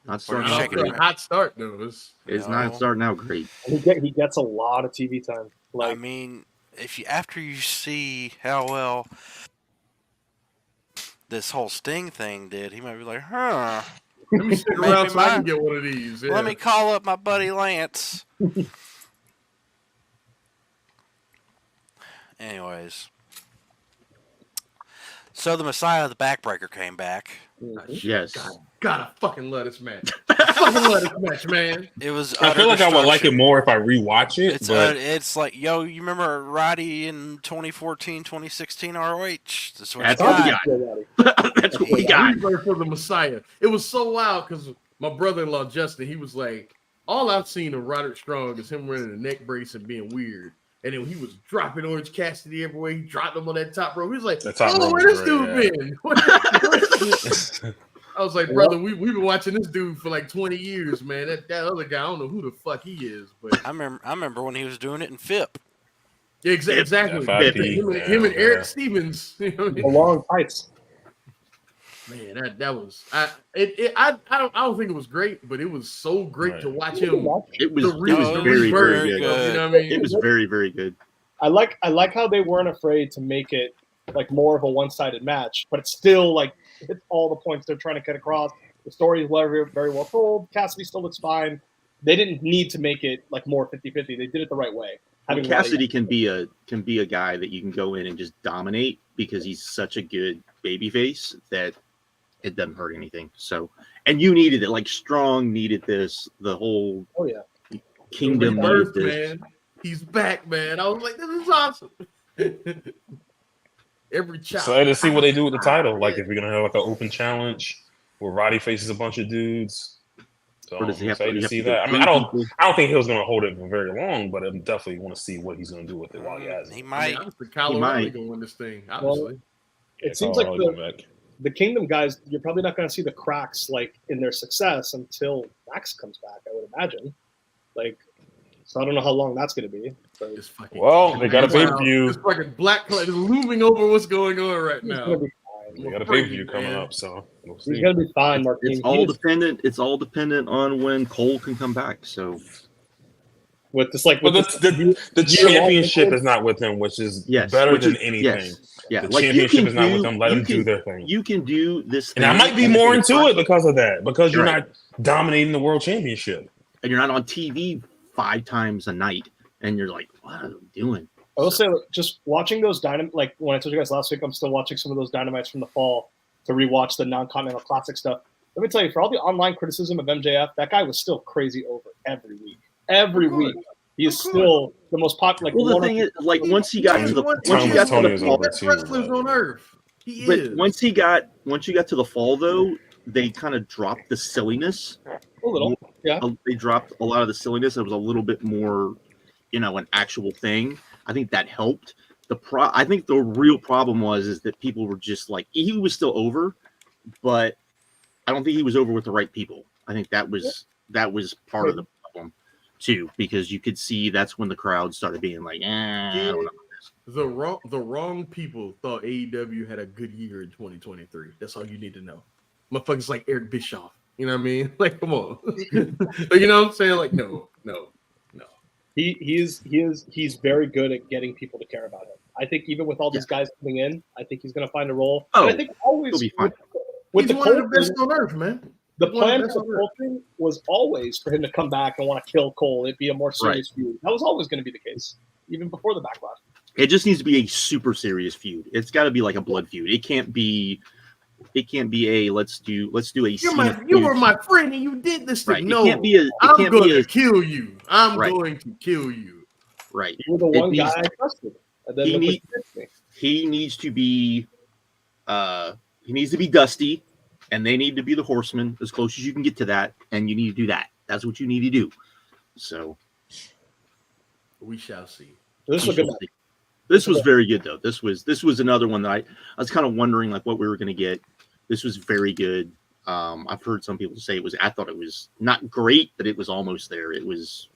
Hot start, though. It's not starting out great. He gets a lot of TV time. I mean, after you see how well this whole Sting thing did, he might be like, huh. Let me stick around so I can get one of these. Yeah. Let me call up my buddy Lance. Anyways. So the Messiah, the Backbreaker, came back. Yes. Gotta fucking love this match. Fucking love this match, man. It was. I feel like I would like it more if I rewatch it. It's like, you remember Roddy in 2014, 2016 ROH? That's what we got. That's what we got. For the Messiah. It was so wild because my brother-in-law Justin, he was like, all I've seen of Roderick Strong is him running a neck brace and being weird. And then he was dropping Orange Cassidy everywhere. He dropped him on that top rope. He was like, where this dude been? I was like, brother, we've been watching this dude for like 20 years, man. That other guy, I don't know who the fuck he is, but I remember when he was doing it in FIP. Yeah, exactly. Him and Eric Stevens. You know what I mean? The long fights. Man, that was I don't think it was great, but it was so great to watch him. It was very, very good. You know what I mean? It was very, very good. I like how they weren't afraid to make it like more of a one-sided match, but it's still like it's all the points they're trying to get across. The story is very, very well told. Cassidy still looks fine. They didn't need to make it like more 50-50. They did it the right way. Cassidy can be a guy that you can go in and just dominate because he's such a good babyface that it doesn't hurt anything. So, and you needed it. Like Strong needed this. The whole Kingdom needed this. Man. He's back, man. I was like, this is awesome. Every chop. So to see what they do with the title. Like if we're gonna have like an open challenge where Roddy faces a bunch of dudes. So I'm excited to see that. I mean, I don't think he was gonna hold it for very long, but I definitely want to see what he's gonna do with it while he has it. He might. Colorado gonna win this thing, obviously. Well, it seems like the Kingdom guys, you're probably not going to see the cracks like in their success until Max comes back, I would imagine. Like, so I don't know how long that's going to be. Well, they got a pay-per-view. It's fucking black cloud is looming over what's going on right now. They got a pay-per-view coming up, so we'll see. He's going to be fine, Mark. It's all dependent on when Cole can come back. So, with this, like, the championship is not with him, which is better than anything. Yes. Yeah, The like championship is not with them. Let them do their thing. You can do this thing. And I might be more into it because of that, because you're Right. not dominating the world championship. And you're not on TV 5 times a night. And you're like, what are they doing? I will say, just watching those like when I told you guys last week, I'm still watching some of those Dynamites from the fall to rewatch the non-continental classic stuff. Let me tell you, for all the online criticism of MJF, that guy was still crazy over every week. Every week, he is still the most popular. Like, well, the thing is, like once he got to the best wrestlers on earth. Once you got to the fall, though, they kind of dropped the silliness. A little, yeah. They dropped a lot of the silliness. It was a little bit more, an actual thing. I think that helped. I think the real problem is that people were just like, he was still over, but I don't think he was over with the right people. I think that was part of the problem too, because you could see that's when the crowd started being like, I don't know. The wrong people thought AEW had a good year in 2023. That's all you need to know. Motherfuckers like Eric Bischoff. You know what I mean? Like, come on. You know what I'm saying? Like, no. He's very good at getting people to care about him. I think even with all these guys coming in, I think he's going to find a role. Oh, and I think always he'll be fine. With he's the one of the best on earth, man. The plan for the whole thing was always for him to come back and want to kill Cole. It'd be a more serious feud. That was always going to be the case, even before the backlash. It just needs to be a super serious feud. It's got to be like a blood feud. It can't be a let's do a you were my friend and you did this thing. Right. No, I'm going to kill you. I'm right. going to kill you. Right. You were the one guy I trusted. And then he needs to be Dusty, and they need to be the Horsemen as close as you can get to that, and you need to do that. That's what you need to do. So we shall see. This was good. This was very good, though. This was another one that I was kind of wondering like what we were going to get. This was very good. I've heard some people say I thought it was not great, but it was almost there. It was.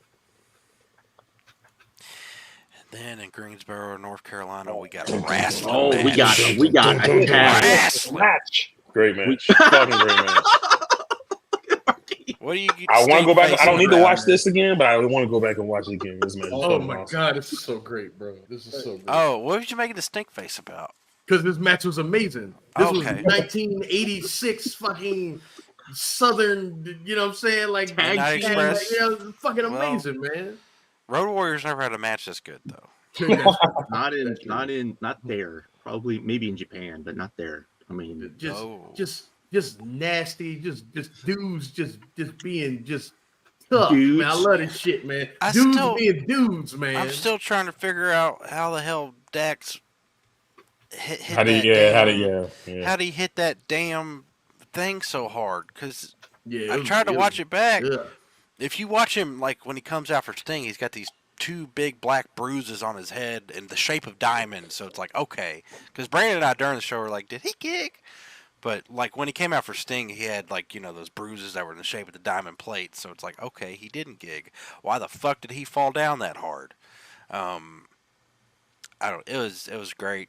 And then in Greensboro, North Carolina, we got a wrestling match. We got a match. Great match. Fucking great match. What do you? I want to go back. I don't need to watch this again, but I want to go back and watch it again. This match. Oh my god, this is so great, bro. This is so great. Oh, what did you make the stink face about? Because this match was amazing. This was 1986 fucking Southern. You know what I'm saying? Like Tag Express. Fucking amazing, man. Road Warriors never had a match this good though. not there. Probably maybe in Japan, but not there. I mean, just nasty, just dudes, just being just tough. Man, I love this shit, man. Being dudes, man. I'm still trying to figure out how the hell Dax how did he hit that damn thing so hard? Because I tried to watch it back. Yeah. If you watch him, like when he comes out for Sting, he's got these 2 big black bruises on his head in the shape of diamonds. So it's like, okay. Because Brandon and I during the show were like, did he kick? But like when he came out for Sting, he had like, those bruises that were in the shape of the diamond plate. So it's like, okay, he didn't gig. Why the fuck did he fall down that hard? It was great.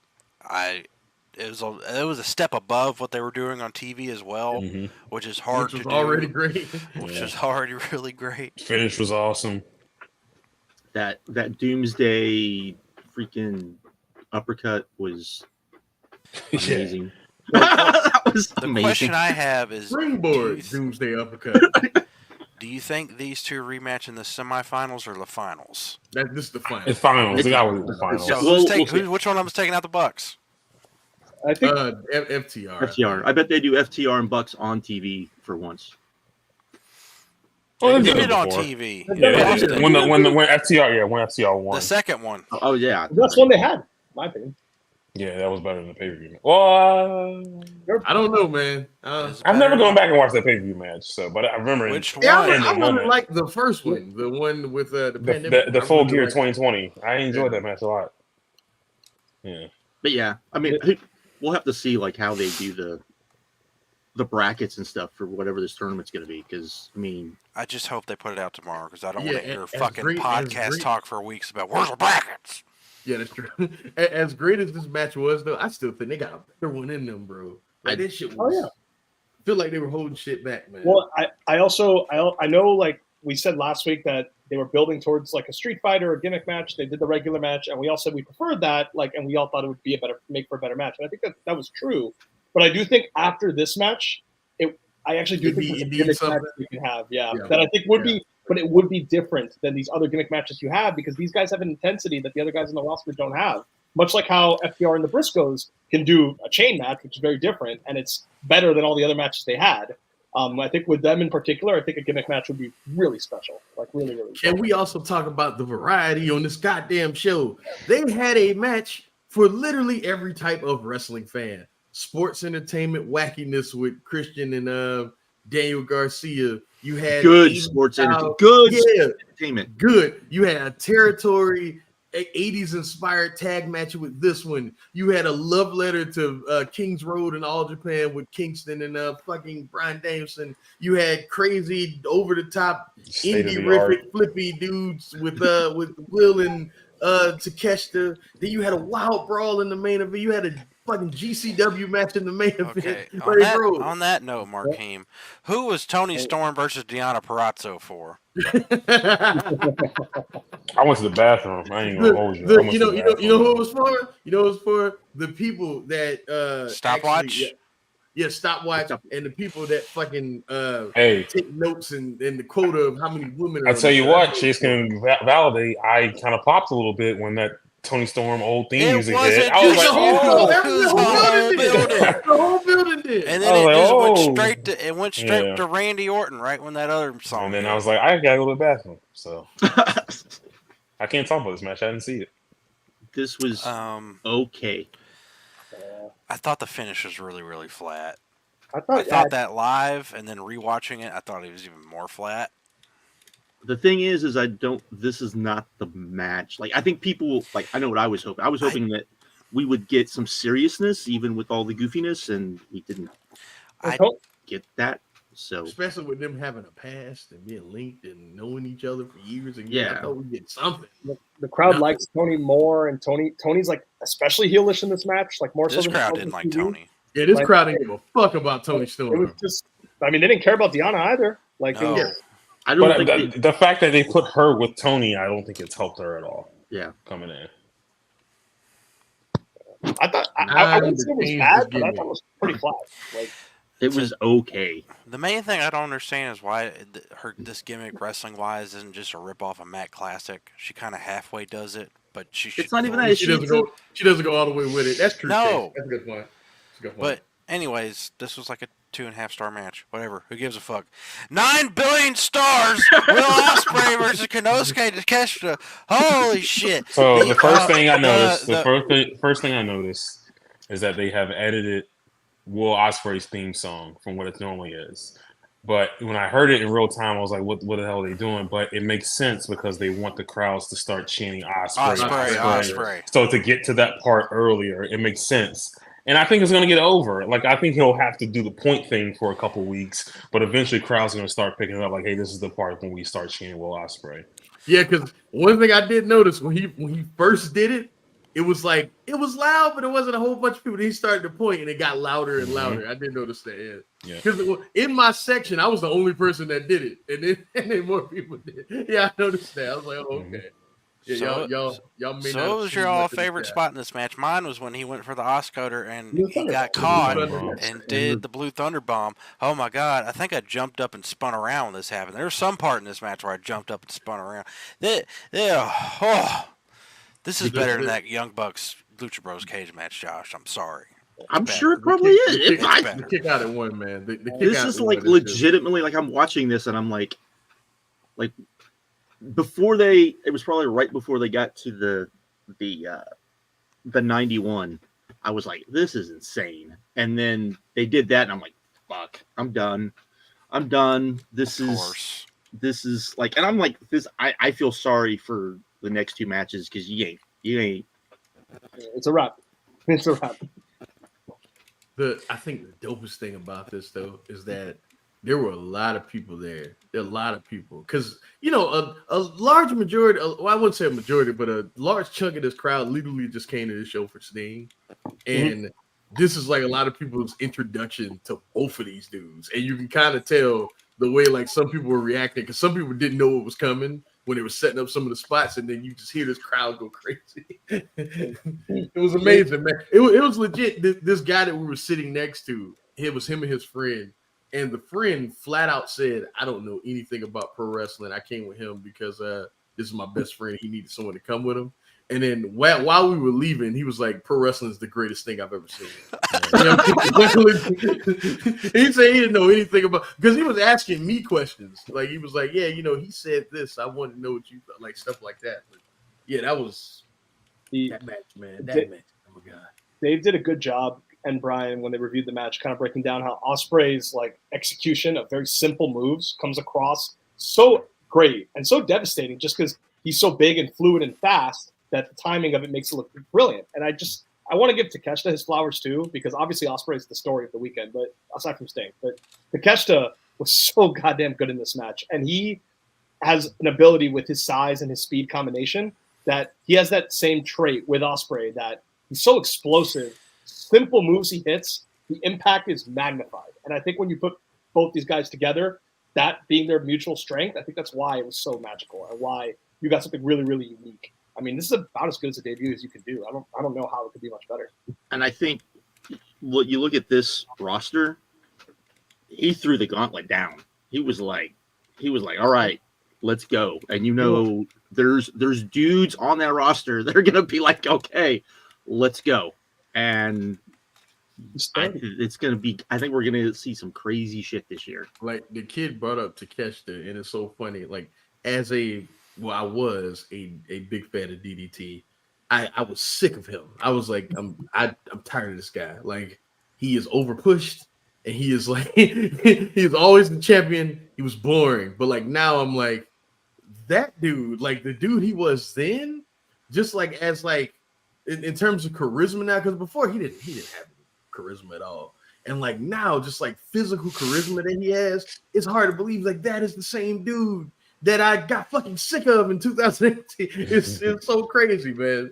It was a step above what they were doing on TV as well, which is hard to do. Already great. Which is already really great. Finish was awesome. That Doomsday freaking uppercut was amazing. That was amazing. The question I have is Springboard Doomsday uppercut. Do you think these two rematch in the semifinals or the finals? This is the finals. It's finals. The finals. So which one of them is taking out the Bucks? I think FTR. FTR. I bet they do FTR and Bucks on TV for once. Well, they did it on TV. Yeah, when FTR won. The second one. Oh yeah, that's one they had. In my opinion. Yeah, that was better than the pay-per-view. Well, I don't know, man. I've never gone back and watched that pay-per-view match, but I remember which one. I really like the first one, the one with the pandemic. The Full Gear 2020. I enjoyed that match a lot. Yeah, but yeah, I mean, we'll have to see like how they do the brackets and stuff for whatever this tournament's going to be. Because I mean, I just hope they put it out tomorrow because I don't want to hear fucking podcast talk for weeks about where's the brackets. Yeah, that's true. As great as this match was, though, I still think they got a better one in them, bro. Like this shit was. Oh yeah. Feel like they were holding shit back, man. Well, I know, like we said last week, that They were building towards like a Street Fighter or a gimmick match. They did the regular match, and we all said we preferred that. Like, and we all thought it would be make for a better match. And I think that was true. But I do think after this match, I actually do think it's a gimmick match we can have. Yeah, that I think would be, but it would be different than these other gimmick matches you have because these guys have an intensity that the other guys in the roster don't have. Much like how FTR and the Briscoes can do a chain match, which is very different, and it's better than all the other matches they had. I think with them in particular, I think a gimmick match would be really special, like really, really special. And we also talk about the variety on this goddamn show. They had a match for literally every type of wrestling fan. Sports entertainment wackiness with Christian and Daniel Garcia. You had good sports entertainment. Good entertainment. Good. You had a territory 80s inspired tag match with this one. You had a love letter to Kings Road and All Japan with Kingston and fucking Bryan Danielson. You had crazy over the top indie-rific flippy dudes with Will and Takeshita. Then you had a wild brawl in the main event. You had a fucking GCW match in the main event. On that note, Markeem, who was Tony Storm versus Deonna Purrazzo for? I went to the bathroom. I ain't gonna hold you. You know who it was for? You know it was for the people that stopwatch. Stopwatch, and the people that fucking hey, take notes and the quota of how many women. I tell you what, Chase can validate. I kind of popped a little bit when that Tony Storm old theme music hit. I was like, the whole building did. And then it went straight to Randy Orton right when that other song. And then I was like, I gotta go to the bathroom. So I can't talk about this match. I didn't see it. This was okay. I thought the finish was really, really flat. I thought that live and then rewatching it, I thought it was even more flat. The thing is this is not the match. Like, I think people, like, I know what I was hoping. I was hoping that we would get some seriousness, even with all the goofiness, and we didn't get that. So, especially with them having a past and being linked and knowing each other for years and years, I thought we'd get something. The crowd likes Tony more, and Tony's like especially heelish in this match. Like more this so. This crowd didn't like Tony. Yeah, this crowd didn't give a fuck about Tony Storm. It was just, I mean, they didn't care about Deonna either. Like, I don't think the fact that they put her with Tony, I don't think it's helped her at all. Yeah, coming in. I thought I wouldn't say it was bad, but I thought it was pretty flat. Like, it was okay. The main thing I don't understand is why this gimmick wrestling wise isn't just a rip off of Matt Classic. She kind of halfway does it, but it's not even that. She doesn't go all the way with it. That's true. No, that's a good point. But anyways, this was like a 2.5-star match. Whatever. Who gives a fuck? 9 billion stars. Will Ospreay versus Konosuke Takeshita. Holy shit! So the first thing I noticed, first thing I noticed is that they have edited Will Ospreay's theme song from what it normally is. But when I heard it in real time, I was like, what the hell are they doing? But it makes sense because they want the crowds to start chanting Ospreay. So to get to that part earlier, it makes sense. And I think it's going to get over. Like, I think he'll have to do the point thing for a couple weeks, but eventually crowds are going to start picking it up like, hey, this is the part when we start chanting Will Ospreay. Yeah, because one thing I did notice when he first did it, it was like, it was loud, but it wasn't a whole bunch of people. Then he started to point, and it got louder and louder. I did notice that. Yeah. Because in my section, I was the only person that did it, and then more people did. Yeah, I noticed that. I was like, oh, okay. Yeah, y'all may so what was your all favorite spot in this match? Mine was when he went for the Oscoder and he got caught and did the Blue Thunder Bomb. Oh my God! I think I jumped up and spun around when this happened. There was some part in this match where I jumped up and spun around. This is better than that Young Bucks Lucha Bros cage match, Josh. I'm sorry. I'm sure it probably is. The kick out at one, man. This is like legitimately like I'm watching this and I'm like. It was probably right before they got to the 91. I was like, this is insane. And then they did that, and I'm like, fuck, I'm done. This is like, and I'm like, this. I feel sorry for the next two matches because you ain't. It's a wrap. It's a wrap. I think the dopest thing about this though is that there were a lot of people there. There are a lot of people because, a large majority, well, I wouldn't say a majority, but a large chunk of this crowd literally just came to the show for Sting. And this is like a lot of people's introduction to both of these dudes. And you can kind of tell the way like some people were reacting because some people didn't know what was coming. when they were setting up some of the spots, and then you just hear this crowd go crazy. It was amazing, man. It was legit. This guy that we were sitting next to, it was him and his friend, and the friend flat out said, "I don't know anything about pro wrestling. I came with him because this is my best friend. He needed someone to come with him." And then while we were leaving, he was like, "Pro wrestling is the greatest thing I've ever seen." He said he didn't know anything about, because he was asking me questions. Like, he was like, "Yeah, he said this. I wanted to know what you thought," like stuff like that. But yeah, that was that match, man. That match. Oh my god, Dave did a good job, and Brian, when they reviewed the match, kind of breaking down how Ospreay's like execution of very simple moves comes across so great and so devastating, just because he's so big and fluid and fast, that the timing of it makes it look brilliant. And I want to give Takeshita his flowers too, because obviously Ospreay is the story of the weekend, but aside from Sting, but Takeshita was so goddamn good in this match. And he has an ability with his size and his speed combination that he has that same trait with Ospreay, that he's so explosive, simple moves he hits, the impact is magnified. And I think when you put both these guys together, that being their mutual strength, I think that's why it was so magical and why you got something really, really unique. I mean, this is about as good as a debut as you can do. I don't know how it could be much better. And I think you look at this roster, he threw the gauntlet down. He was like, all right, let's go. And there's dudes on that roster that are gonna be like, okay, let's go. And it's gonna be, I think we're gonna see some crazy shit this year. Like, the kid brought up Takeshita, and it's so funny. Like, I was a big fan of DDT. I was sick of him. I was like, I'm tired of this guy. Like, he is overpushed, and he is like, he's always the champion. He was boring, but like now I'm like, that dude, like the dude he was then, just like as like in terms of charisma now, because before he didn't have charisma at all. And like now, just like physical charisma that he has, it's hard to believe like that is the same dude that I got fucking sick of in 2018. It's so crazy, man.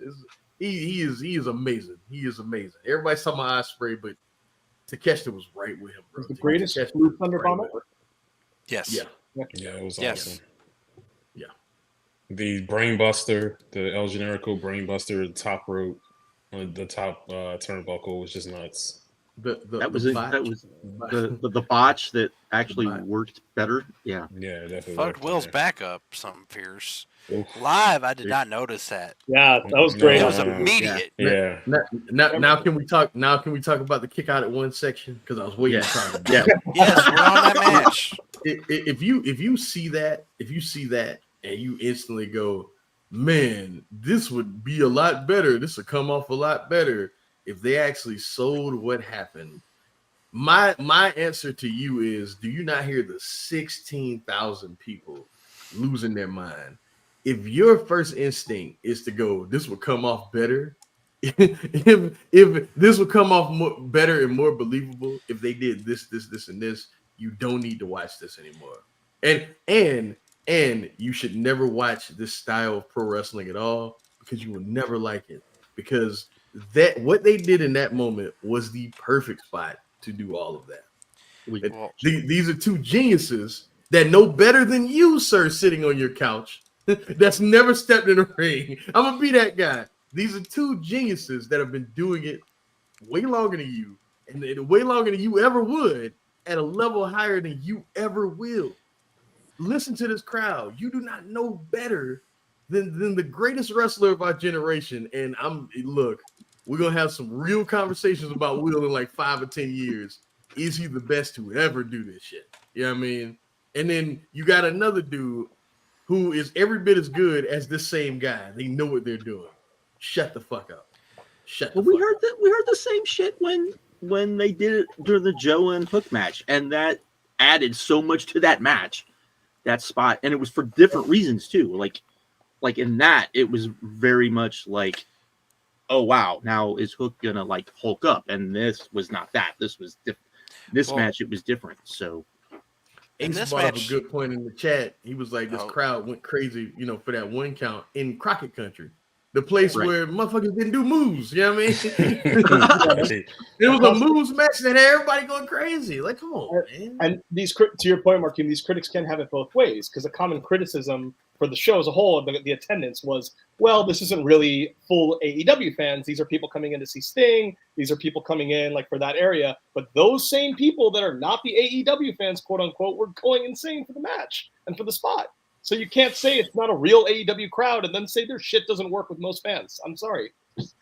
He is amazing. He is amazing. Everybody's talking about Ospreay, but Takeshita was right with him, bro. The greatest Blue Thunder Bomber. Yes. Yeah, it was Yes. awesome. Yeah. The brainbuster, the El Generico brainbuster, the top rope, the top turnbuckle was just nuts. That was the botch that actually worked better. Yeah. Yeah, definitely. Fucked Will's back up something fierce. Oof. Live, I did not notice that. Yeah, that was great. It was immediate. Yeah. Now can we talk about the kick out at one section? Because I was waiting. Yeah. Yes, we're on that match. If you see that and you instantly go, man, this would be a lot better. This would come off a lot better if they actually sold what happened. My answer to you is, do you not hear the 16,000 people losing their mind? If your first instinct is to go, this would come off better, if this would come off better and more believable if they did this, and this, you don't need to watch this anymore. And you should never watch this style of pro wrestling at all, because you will never like it. Because that what they did in that moment was the perfect spot to do all of that. These are two geniuses that know better than you, sir, sitting on your couch, that's never stepped in a ring. I'm gonna be that guy. These are two geniuses that have been doing it way longer than you, and way longer than you ever would, at a level higher than you ever will. Listen to this crowd. You do not know better than the greatest wrestler of our generation. And we're gonna have some real conversations about Will in like 5 or 10 years. Is he the best to ever do this shit? You know what I mean? And then you got another dude who is every bit as good as this same guy. They know what they're doing. Shut the fuck up. We heard the same shit when they did it during the Joe and Hook match, and that added so much to that match, that spot, and it was for different reasons too. Like in that, it was very much like, oh wow, now is Hook gonna like Hulk up? And this was not that. This was different. This match, it was different. So Ace brought up a good point in the chat. He was like, this crowd went crazy, for that one count in Crockett country. The place Right. where motherfuckers didn't do moves. You know what I mean? Hey, It was a moves match that had everybody going crazy. Like, come on, man. And to your point, Markeem, these critics can have it both ways because a common criticism for the show as a whole, the attendance was, well, this isn't really full AEW fans. These are people coming in to see Sting. These are people coming in like for that area. But those same people that are not the AEW fans, quote unquote, were going insane for the match and for the spot. So you can't say it's not a real AEW crowd and then say their shit doesn't work with most fans. I'm sorry.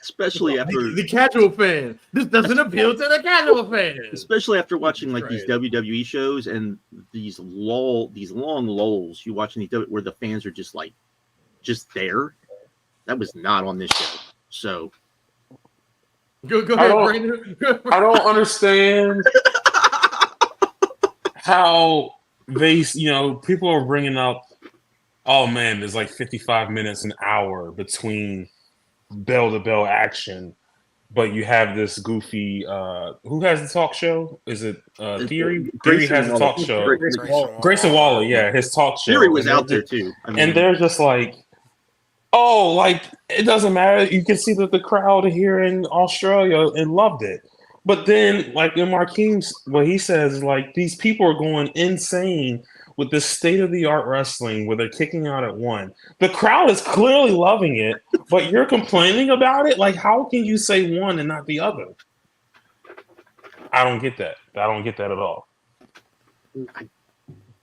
Especially after the casual fan. This doesn't appeal to the casual fan. especially after watching like these Right. WWE shows and these long lulls you watching these where the fans are just there. That was not on this show. So Go I ahead, don't- Brandon. I don't understand how they, people are bringing up, oh man, there's like 55 minutes, an hour between bell-to-bell action, but you have this goofy, who has the talk show? Is it Theory? Theory Grayson has a Waller. talk show. Grayson Grayson Waller, yeah, his talk show. Fury was And out they're there too. I mean, and they're just like, oh, like it doesn't matter. You can see that the crowd here in Australia and loved it. But then, like in Marquinhos, what he says is like these people are going insane with this state-of-the-art wrestling where they're kicking out at one. The crowd is clearly loving it, but you're complaining about it? Like, how can you say one and not the other? I don't get that. I don't get that at all.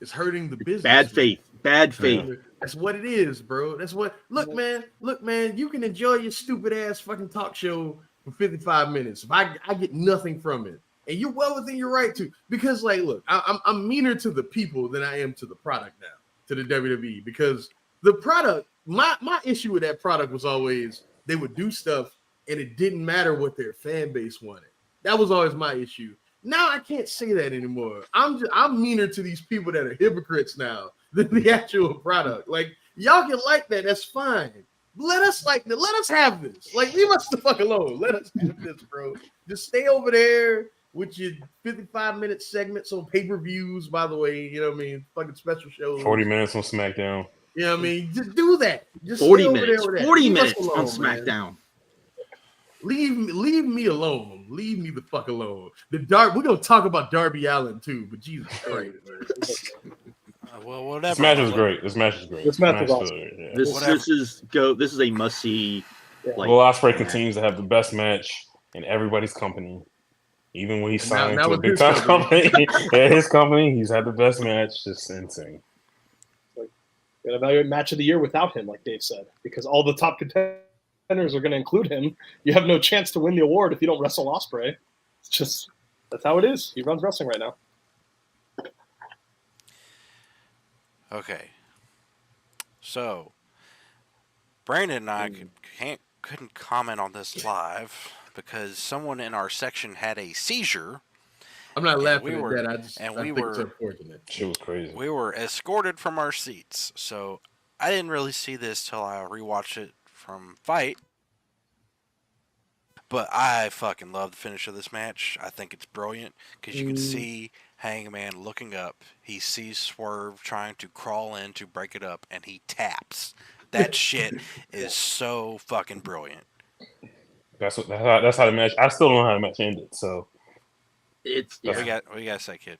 It's hurting the business. bad faith. Bad faith. That's what it is, bro. That's what. Look, man. You can enjoy your stupid ass fucking talk show for 55 minutes. If I get nothing from it, and you're well within your right to, because like, look, I'm meaner to the people than I am to the product now, to the WWE, because the product, my issue with that product was always they would do stuff and it didn't matter what their fan base wanted. That was always my issue. Now I can't say that anymore. I'm meaner to these people that are hypocrites now than the actual product. Like, y'all can like that, that's fine. Let us have this. Like, leave us the fuck alone. Let us have this, bro. Just stay over there with your 55-minute segments on pay-per-views, by the way. You know what I mean? Fucking special shows. 40 minutes on SmackDown. You know what I mean? Just do that. Just 40 stay over minutes. there with that. 40 Leave us minutes alone, on man. SmackDown. Leave me alone. Leave me the fuck alone. We're gonna talk about Darby Allin too, but Jesus Christ. Well, whatever. This match was great. This match is great. This match was awesome. Yeah. This is a must see. Like, Will Ospreay continues to have the best match in everybody's company, even when he's signed now to a with big his time company. company. At his company, he's had the best match. Just insane. An evaluate match of the year without him, like Dave said, because all the top contenders are going to include him. You have no chance to win the award if you don't wrestle Ospreay. It's just that's how it is. He runs wrestling right now. Okay. So, Brandon and I couldn't comment on this live because someone in our section had a seizure. I'm not laughing we at were- that. and I we think were- it's unfortunate. Shit was crazy. We were escorted from our seats, so I didn't really see this till I rewatched it from Fight. But I fucking love the finish of this match. I think it's brilliant because you can see Hangman looking up. He sees Swerve trying to crawl in to break it up, and he taps. That shit is so fucking brilliant. That's how the match. I still don't know how the match ended. So it's What you got to say, kid?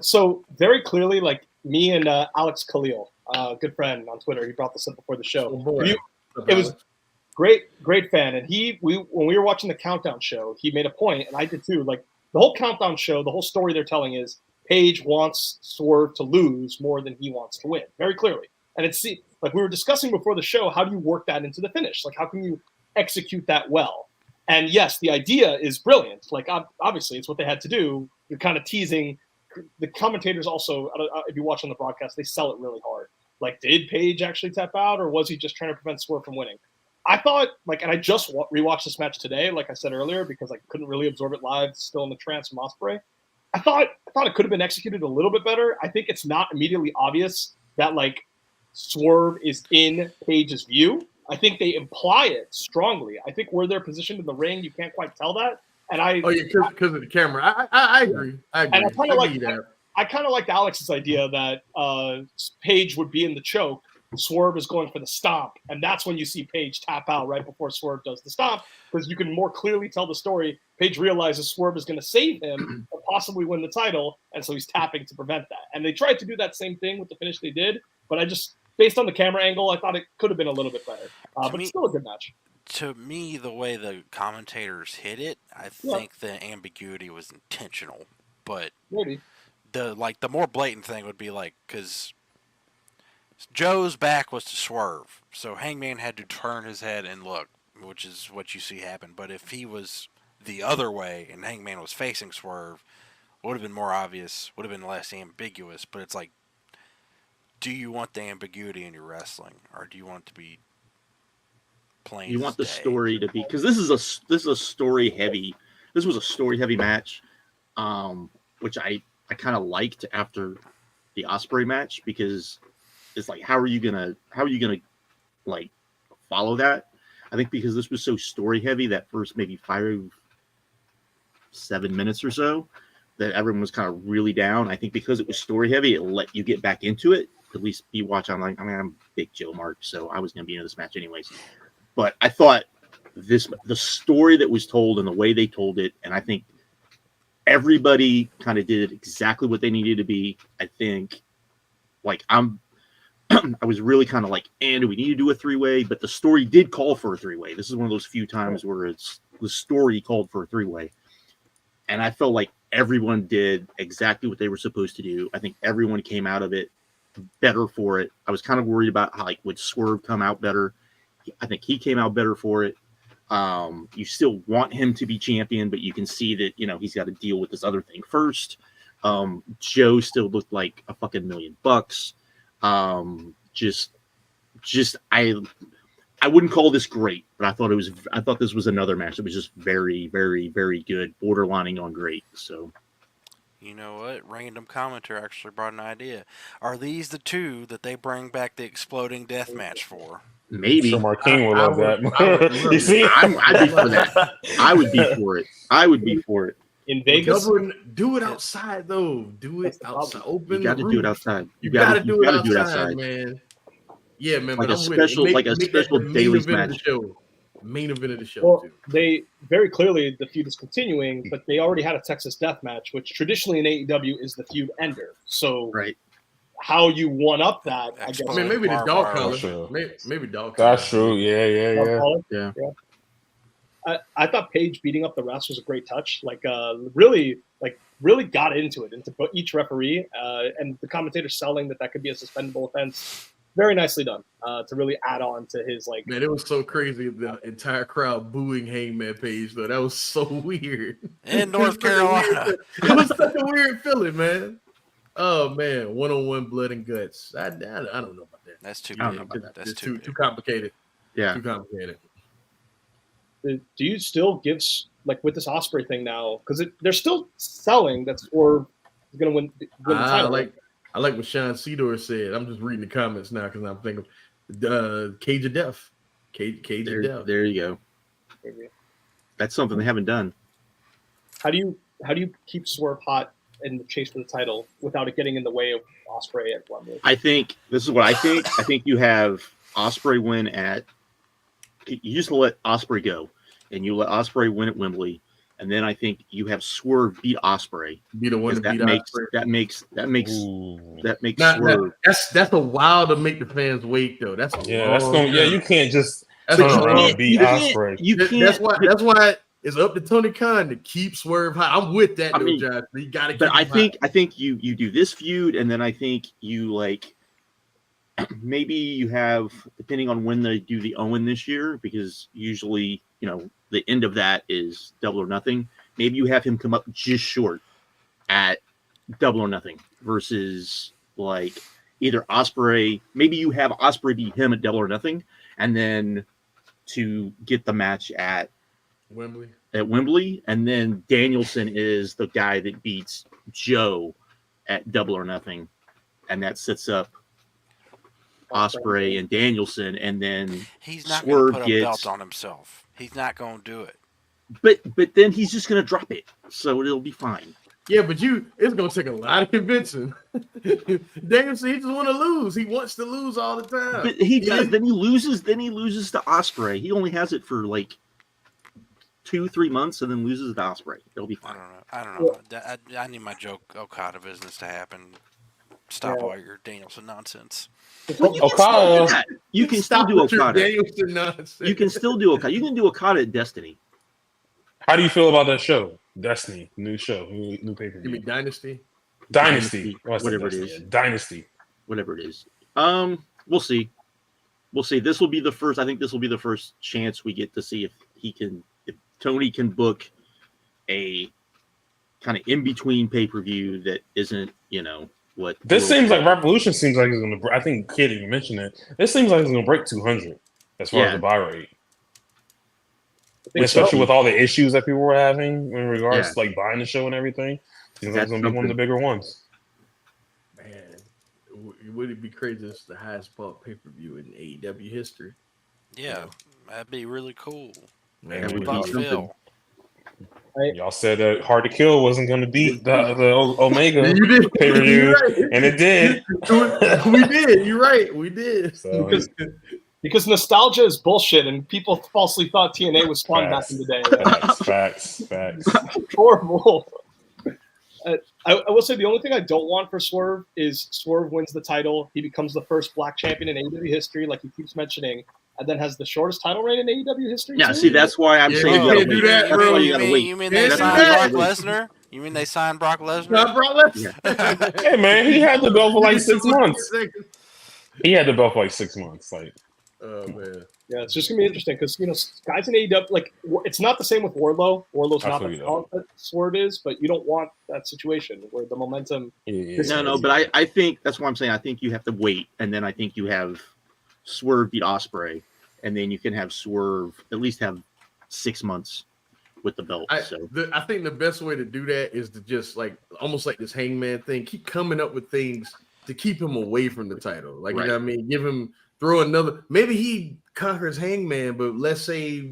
So very clearly, like me and Alex Khalil, good friend on Twitter, he brought this up before the show. Oh, boy. It was great fan, and when we were watching the countdown show, he made a point, and I did too. Like the whole countdown show, the whole story they're telling is Paige wants Swerve to lose more than he wants to win, very clearly. And it's like we were discussing before the show, how do you work that into the finish? Like how can you execute that well? And yes, the idea is brilliant. Like obviously, it's what they had to do. You're kind of teasing. The commentators also, if you watch on the broadcast, they sell it really hard. Like, did Paige actually tap out, or was he just trying to prevent Swerve from winning? I thought, like, and I just rewatched this match today, like I said earlier, because I couldn't really absorb it live, still in the trance from Ospreay. I thought it could have been executed a little bit better. I think it's not immediately obvious that, like, Swerve is in Paige's view. I think they imply it strongly. I think where they're positioned in the ring, you can't quite tell that. And because of the camera. I agree. And I kind of liked Alex's idea that Paige would be in the choke Swerve is going for the stomp, and that's when you see Paige tap out right before Swerve does the stomp, because you can more clearly tell the story. Paige realizes Swerve is going to save him and possibly win the title, and so he's tapping to prevent that. And they tried to do that same thing with the finish they did, but I just, based on the camera angle, I thought it could have been a little bit better. But it's still a good match. To me, the way the commentators hit it, I think the ambiguity was intentional. But maybe the more blatant thing would be like, because Joe's back was to Swerve, so Hangman had to turn his head and look, which is what you see happen. But if he was the other way and Hangman was facing Swerve, would have been more obvious, would have been less ambiguous. But it's like, do you want the ambiguity in your wrestling, or do you want it to be plain? You want the story to be, because this is a story heavy. This was a story heavy match, which I kind of liked after the Ospreay match, because it's like, how are you gonna like follow that? I think because this was so story heavy, that first maybe 5-7 minutes or so, that everyone was kind of really down. I think because it was story heavy, it let you get back into it. At least be watching. I'm a big Joe Mark, so I was gonna be into this match anyways. But I thought the story that was told and the way they told it, and I think everybody kind of did exactly what they needed to be. I think, like, I was really kind of like, and do we need to do a 3-way? But the story did call for a 3-way. This is one of those few times where the story called for a 3-way. And I felt like everyone did exactly what they were supposed to do. I think everyone came out of it better for it. I was kind of worried about how, like, would Swerve come out better? I think he came out better for it. You still want him to be champion, but you can see that, he's got to deal with this other thing first. Joe still looked like a fucking $1,000,000. I wouldn't call this great, but I thought this was another match that was just very, very, very good, borderlining on great. So, you know what? Random commenter actually brought an idea. Are these the two that they bring back the exploding death match for? Maybe. Sure, Marking will love that. You see, I'd be for that. I would be for it. In Vegas, do it outside though. Do it outside. Open. You got to do it outside. You got to do it outside, man. Yeah, man. Like but a special daily match. Main event of the show. Well, too. they very clearly, the feud is continuing, but they already had a Texas Death Match, which traditionally in AEW is the feud ender. So, right. How you one up that? I guess. I mean, maybe the dog collar. Sure. Maybe dog collar. That's true. Yeah. I thought Paige beating up the refs was a great touch. Really got into each referee, and the commentator selling that could be a suspendable offense. Very nicely done. To really add on to his like. Man, it was so crazy. The entire crowd booing Hangman Page though. That was so weird. In North Carolina, it was such a weird feeling, man. Oh man, 1-on-1 blood and guts. I don't know about that. That's too big. That's too complicated. Yeah, too complicated. Do you still give, like, with this Ospreay thing now? Because they're still selling. That's or going to win the title. I like what Sean Cedar said. I'm just reading the comments now because I'm thinking Cage of Death. Cage of Death. There you go. That's something they haven't done. How do you keep Swerve hot in the chase for the title without it getting in the way of Ospreay at Wembley? I think this is what I think. I think you have Ospreay win at. You just let Ospreay go, and you let Ospreay win at Wembley, and then I think you have Swerve beat Ospreay. Be the one to beat Ospreay. That makes Swerve. That's a while to make the fans wait though. That's you can't just turn around and beat Ospreay. You can't. That's why it's up to Tony Khan to keep Swerve high. I'm with that, Josh. You got to. But I think you do this feud, and then I think you like. Maybe you have, depending on when they do the Owen this year, because usually, the end of that is Double or Nothing. Maybe you have him come up just short at Double or Nothing versus like either Ospreay. Maybe you have Ospreay beat him at Double or Nothing, and then to get the match at Wembley, and then Danielson is the guy that beats Joe at Double or Nothing, and that sets up Ospreay and Danielson, and then he's not going to put a belt on himself. He's not going to do it. But then he's just going to drop it, so it'll be fine. Yeah, but it's going to take a lot of convincing. Danielson, he just want to lose. He wants to lose all the time. But he does. Then he loses. Then he loses to Ospreay. He only has it for like 2-3 months, and then loses to Ospreay. It'll be fine. I don't know. I need my Joe Okada business to happen. Stop all your Danielson nonsense. Okada. You can still do Okada. Danielson nonsense. You can still do Okada. You can do Okada at Destiny. How do you feel about that show? Destiny, new show, new paper. You mean Dynasty? Dynasty. Whatever it is. Yeah. Dynasty. Whatever it is. We'll see. We'll see. This will be the first. I think this will be the first chance we get to see if Tony can book a kind of in between pay per view that isn't, what this seems like Revolution seems like it's going to. I think Kid even mentioned it. This seems like it's going to break 200 as far as the buy rate, especially with all the issues that people were having in regards to like buying the show and everything. Seems like it's going to be one of the bigger ones. Would it be crazy? It's the highest bought pay per view in AEW history. Yeah, that'd be really cool. Man, Y'all said that Hard to Kill wasn't going to beat the Omega pay per view, and it did. We did. You're right. We did. So, because nostalgia is bullshit, and people falsely thought TNA was fun back in the day. Facts. Horrible. I will say the only thing I don't want for Swerve is Swerve wins the title. He becomes the first black champion in AEW history, like he keeps mentioning, and then has the shortest title reign in AEW history. Yeah, see, that's why I'm saying you can't do that, bro. You mean they signed Brock Lesnar? You mean they signed Brock Lesnar? Not Brock Lesnar. Hey man, he had the belt for like 6 months. He had the belt for like 6 months. Like, oh man. Yeah, it's just gonna be interesting because guys in AEW, like, it's not the same with Wardlow. Wardlow's not the talent that Swerve is, but you don't want that situation where the momentum. But I think that's why I'm saying I think you have to wait, and then I think you have Swerve beat Ospreay, and then you can have Swerve at least have 6 months with the belt. I think the best way to do that is to just almost like this Hangman thing, keep coming up with things to keep him away from the title. Like, you know what I mean? Give him, throw another, maybe he conquers Hangman, but let's say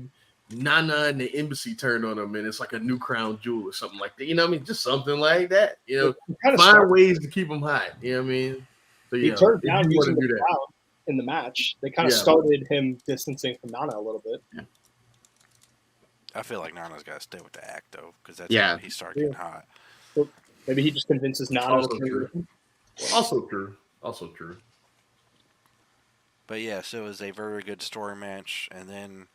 Nana and the Embassy turned on him and it's like a new crown jewel or something like that. You know what I mean? Just something like that. Find ways to keep him hot. You know what I mean? So, he turned down using the crowd in the match. They kind of started him distancing from Nana a little bit. Yeah. I feel like Nana's got to stay with the act, though, because that's when he started getting hot. So maybe he just convinces Nana. Also true. But yes, it was a very good story match, and then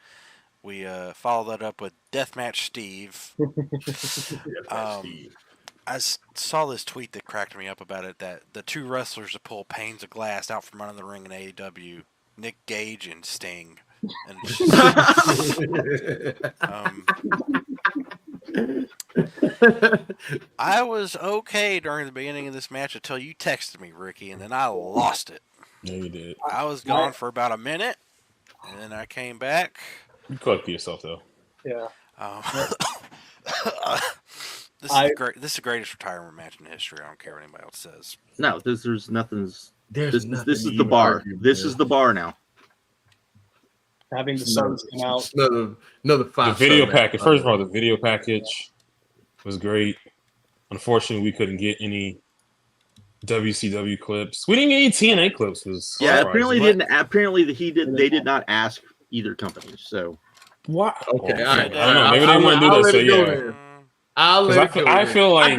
we followed that up with Deathmatch Steve. I saw this tweet that cracked me up about it, that the two wrestlers to pull panes of glass out from under the ring in AEW, Nick Gage and Sting. And I was okay during the beginning of this match until you texted me, Ricky, and then I lost it. Yeah, you did. I was gone for about a minute, and then I came back. You collected yourself, though. Yeah. This is the greatest retirement match in history. I don't care what anybody else says. No, there's nothing. This is the bar. This is the bar now. Having the Suns come out. Another 5. The video package. First of all, the video package was great. Unfortunately, we couldn't get any WCW clips. We didn't get any TNA clips. Apparently they did not ask either company. So what? Okay, all right. I don't know. Maybe they want to do that. So yeah. I feel like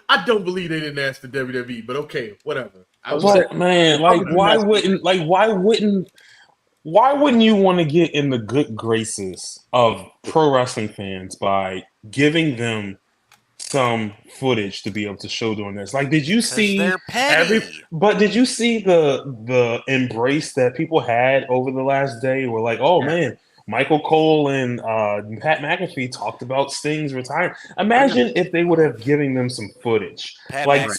I don't believe they didn't ask the WWE, but okay, whatever. Why wouldn't you want to get in the good graces of pro wrestling fans by giving them some footage to be able to show during this? Like, did you see did you see the embrace that people had over the last day? Where like, oh man, Michael Cole and Pat McAfee talked about Sting's retirement. Imagine if they would have given them some footage.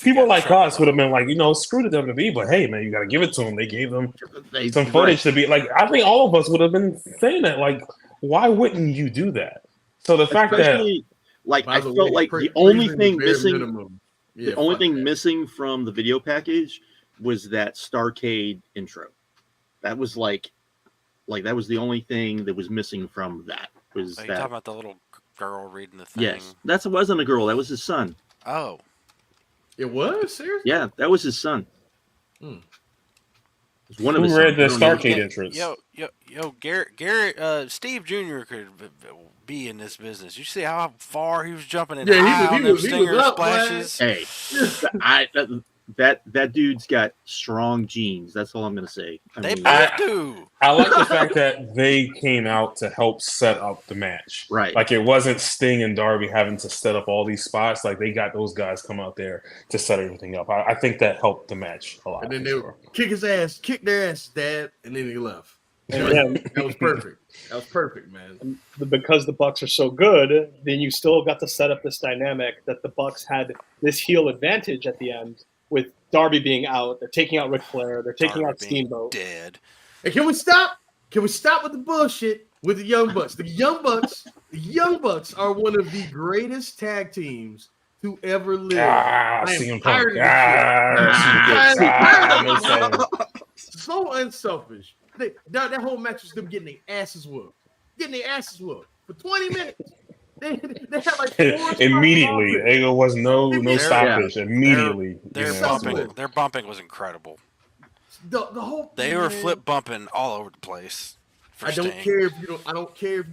People like us would have been like, screw the WWE, but hey, man, you got to give it to them. They gave them some footage to be like. I think all of us would have been saying that. Like, why wouldn't you do that? So the fact that, I felt like the only thing missing from the video package was that Starrcade intro. That was like that was the only thing that was missing from that. Are you talking about the little girl reading the thing? Yes, that wasn't a girl. That was his son. Oh. It was seriously. Yeah, that was his son. Hmm. It was one of his Who read sons. the I don't know. Starcade entrance? Garrett, Steve Jr. could be in this business. You see how far he was jumping and Yeah, high he on them was stinger up, splashes. Hey, that dude's got strong genes. That's all I'm gonna say. They both do. I like the fact that they came out to help set up the match. Right. Like it wasn't Sting and Darby having to set up all these spots. Like they got those guys come out there to set everything up. I think that helped the match a lot. And then they would kick their ass, dab, and then he left. Yeah. That was perfect. That was perfect, man. Because the Bucks are so good, then you still got to set up this dynamic that the Bucks had this heel advantage at the end with Darby being out. They're taking out Ric Flair. They're taking Darby out Steamboat. Dead. Hey, can we stop? Can we stop with the bullshit with the Young Bucks? The Young Bucks are one of the greatest tag teams to ever live. I am CM tired Punk. of this shit. So unselfish. That whole match was them getting their asses whooped. For 20 minutes. They had like 4 spots Immediately. There was no stoppage. Yeah. Immediately. Their bumping was incredible. The whole They were flip bumping all over the place. I don't care if you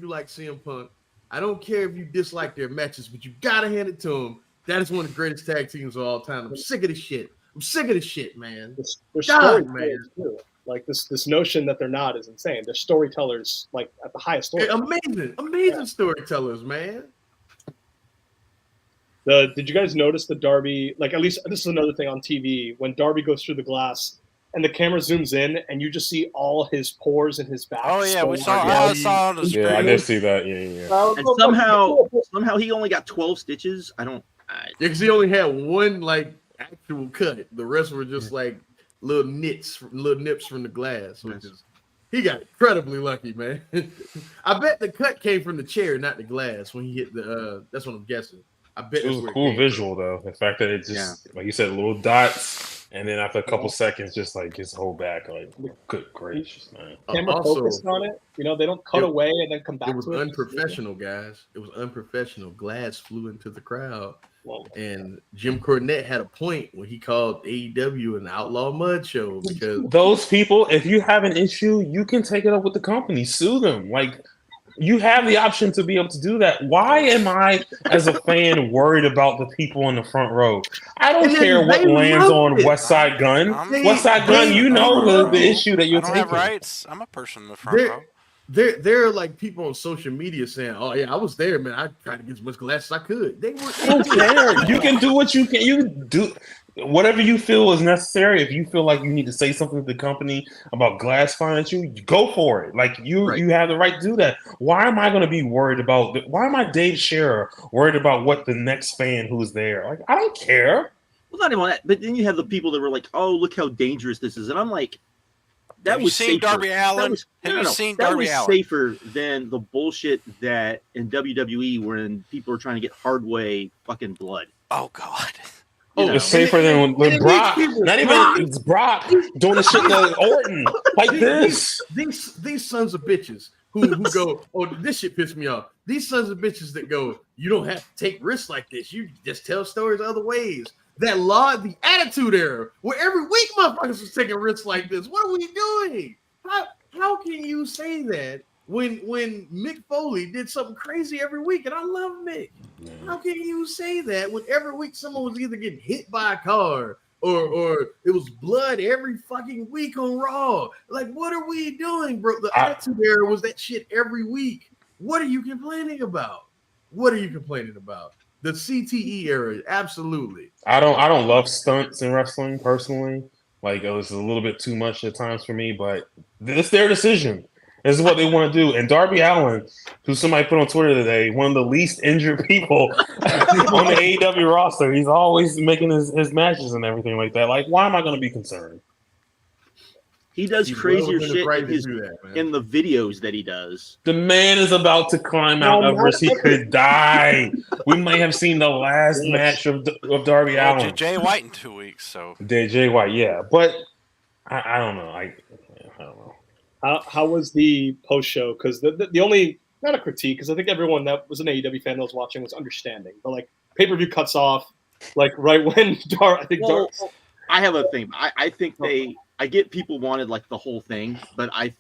like CM Punk. I don't care if you dislike their matches, but you gotta hand it to them. That is one of the greatest tag teams of all time. I'm sick of this shit, man. They're storytellers too. Like this notion that they're not is insane. They're storytellers, like at the highest story. Amazing storytellers, man. Did you guys notice the Darby? Like, at least this is another thing on TV when Darby goes through the glass and the camera zooms in and you just see all his pores in his back. Oh yeah, I saw on the screen. Yeah, I did see that. Yeah. And somehow he only got 12 stitches. Yeah, because he only had one like actual cut. The rest were just like little nips from the glass. He got incredibly lucky, man. I bet the cut came from the chair, not the glass. When he hit the, that's what I'm guessing. I bet It was a cool visual though. The fact that it just, like you said, little dots, and then after a couple seconds, just like his whole back, like good gracious, man. Camera focused on it. You know, they don't cut away and then come back. It was unprofessional, guys. It was unprofessional. Glass flew into the crowd. And Jim Cornette had a point when he called AEW an outlaw mud show because those people, if you have an issue, you can take it up with the company, sue them. Like you have the option to be able to do that. Why am I, as a fan, worried about the people in the front row? I don't care what lands on West Side Gun. West Side Gun, you know the issue that you're taking. I don't have rights. I'm a person in the front row. There are like people on social media saying, "Oh yeah, I was there, man. I tried to get as much glass as I could." They were. I don't care. You can do what you can. You can do whatever you feel is necessary. If you feel like you need to say something to the company about glass flying at you, go for it. Like you have the right to do that. Why am I going to be worried about? Why am I Dave Scherer worried about what the next fan who's there? Like I don't care. Well, not even that. But then you have the people that were like, "Oh, look how dangerous this is," and I'm like. That was safer. Darby Allin? Have you seen Darby Allin? That was safer than the bullshit that in WWE when people are trying to get hardway fucking blood. Oh God. It's safer than when Brock. Not even it's Brock doing the shit to Orton like this. These sons of bitches who go, oh, this shit pissed me off. These sons of bitches that go, you don't have to take risks like this. You just tell stories other ways. That the Attitude Era, where every week motherfuckers was taking risks like this. What are we doing? How can you say that when Mick Foley did something crazy every week? And I love Mick. Yeah. How can you say that when every week someone was either getting hit by a car or it was blood every fucking week on Raw? Like, what are we doing, bro? The Attitude Era was that shit every week. What are you complaining about? The CTE era, absolutely. I don't love stunts in wrestling personally. Like it was a little bit too much at times for me, but it's their decision. This is what they want to do. And Darby Allin, who somebody put on Twitter today, one of the least injured people on the AEW roster. He's always making his matches and everything like that. Like, why am I going to be concerned? He does crazier shit in the videos that he does. The man is about to climb Mount Everest. He could die. We may have seen the last match of Darby Allin. Jay White in 2 weeks. So Jay White, yeah. But I don't know. I don't know. How was the post show? Because the only, not a critique, because I think everyone that was an AEW fan that was watching was understanding. But like pay-per-view cuts off. Like right when Well, I have a thing. I think I get people wanted like the whole thing, but I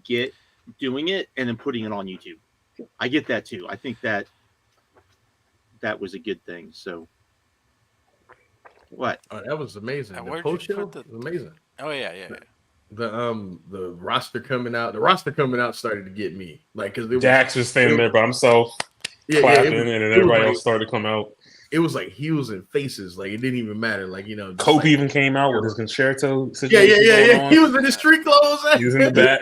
get doing it and then putting it on YouTube. I get that too. I think that was a good thing. So what? Oh, that was amazing. The Where'd post you show put was amazing. Oh yeah. The roster coming out. The roster coming out started to get me like because Dax was standing there by himself, clapping, and then everybody else started to come out. It was like heels and faces. Like it didn't even matter. Like Kobe like, even came out with his concerto situation. Yeah. He was in his street clothes. He was in the back.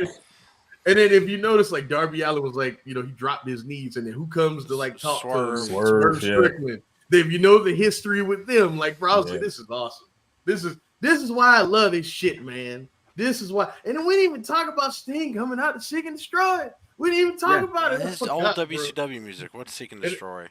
And then if you notice, like Darby Allin was like, he dropped his knees, and then who comes to like talk to him? Swerve Strickland. If you know the history with them, like bro, I was like, this is awesome. This is why I love this shit, man. This is why. And then we didn't even talk about Sting coming out to Seek and Destroy. We didn't even talk about it. It's old WCW music. What's Seek and Destroy?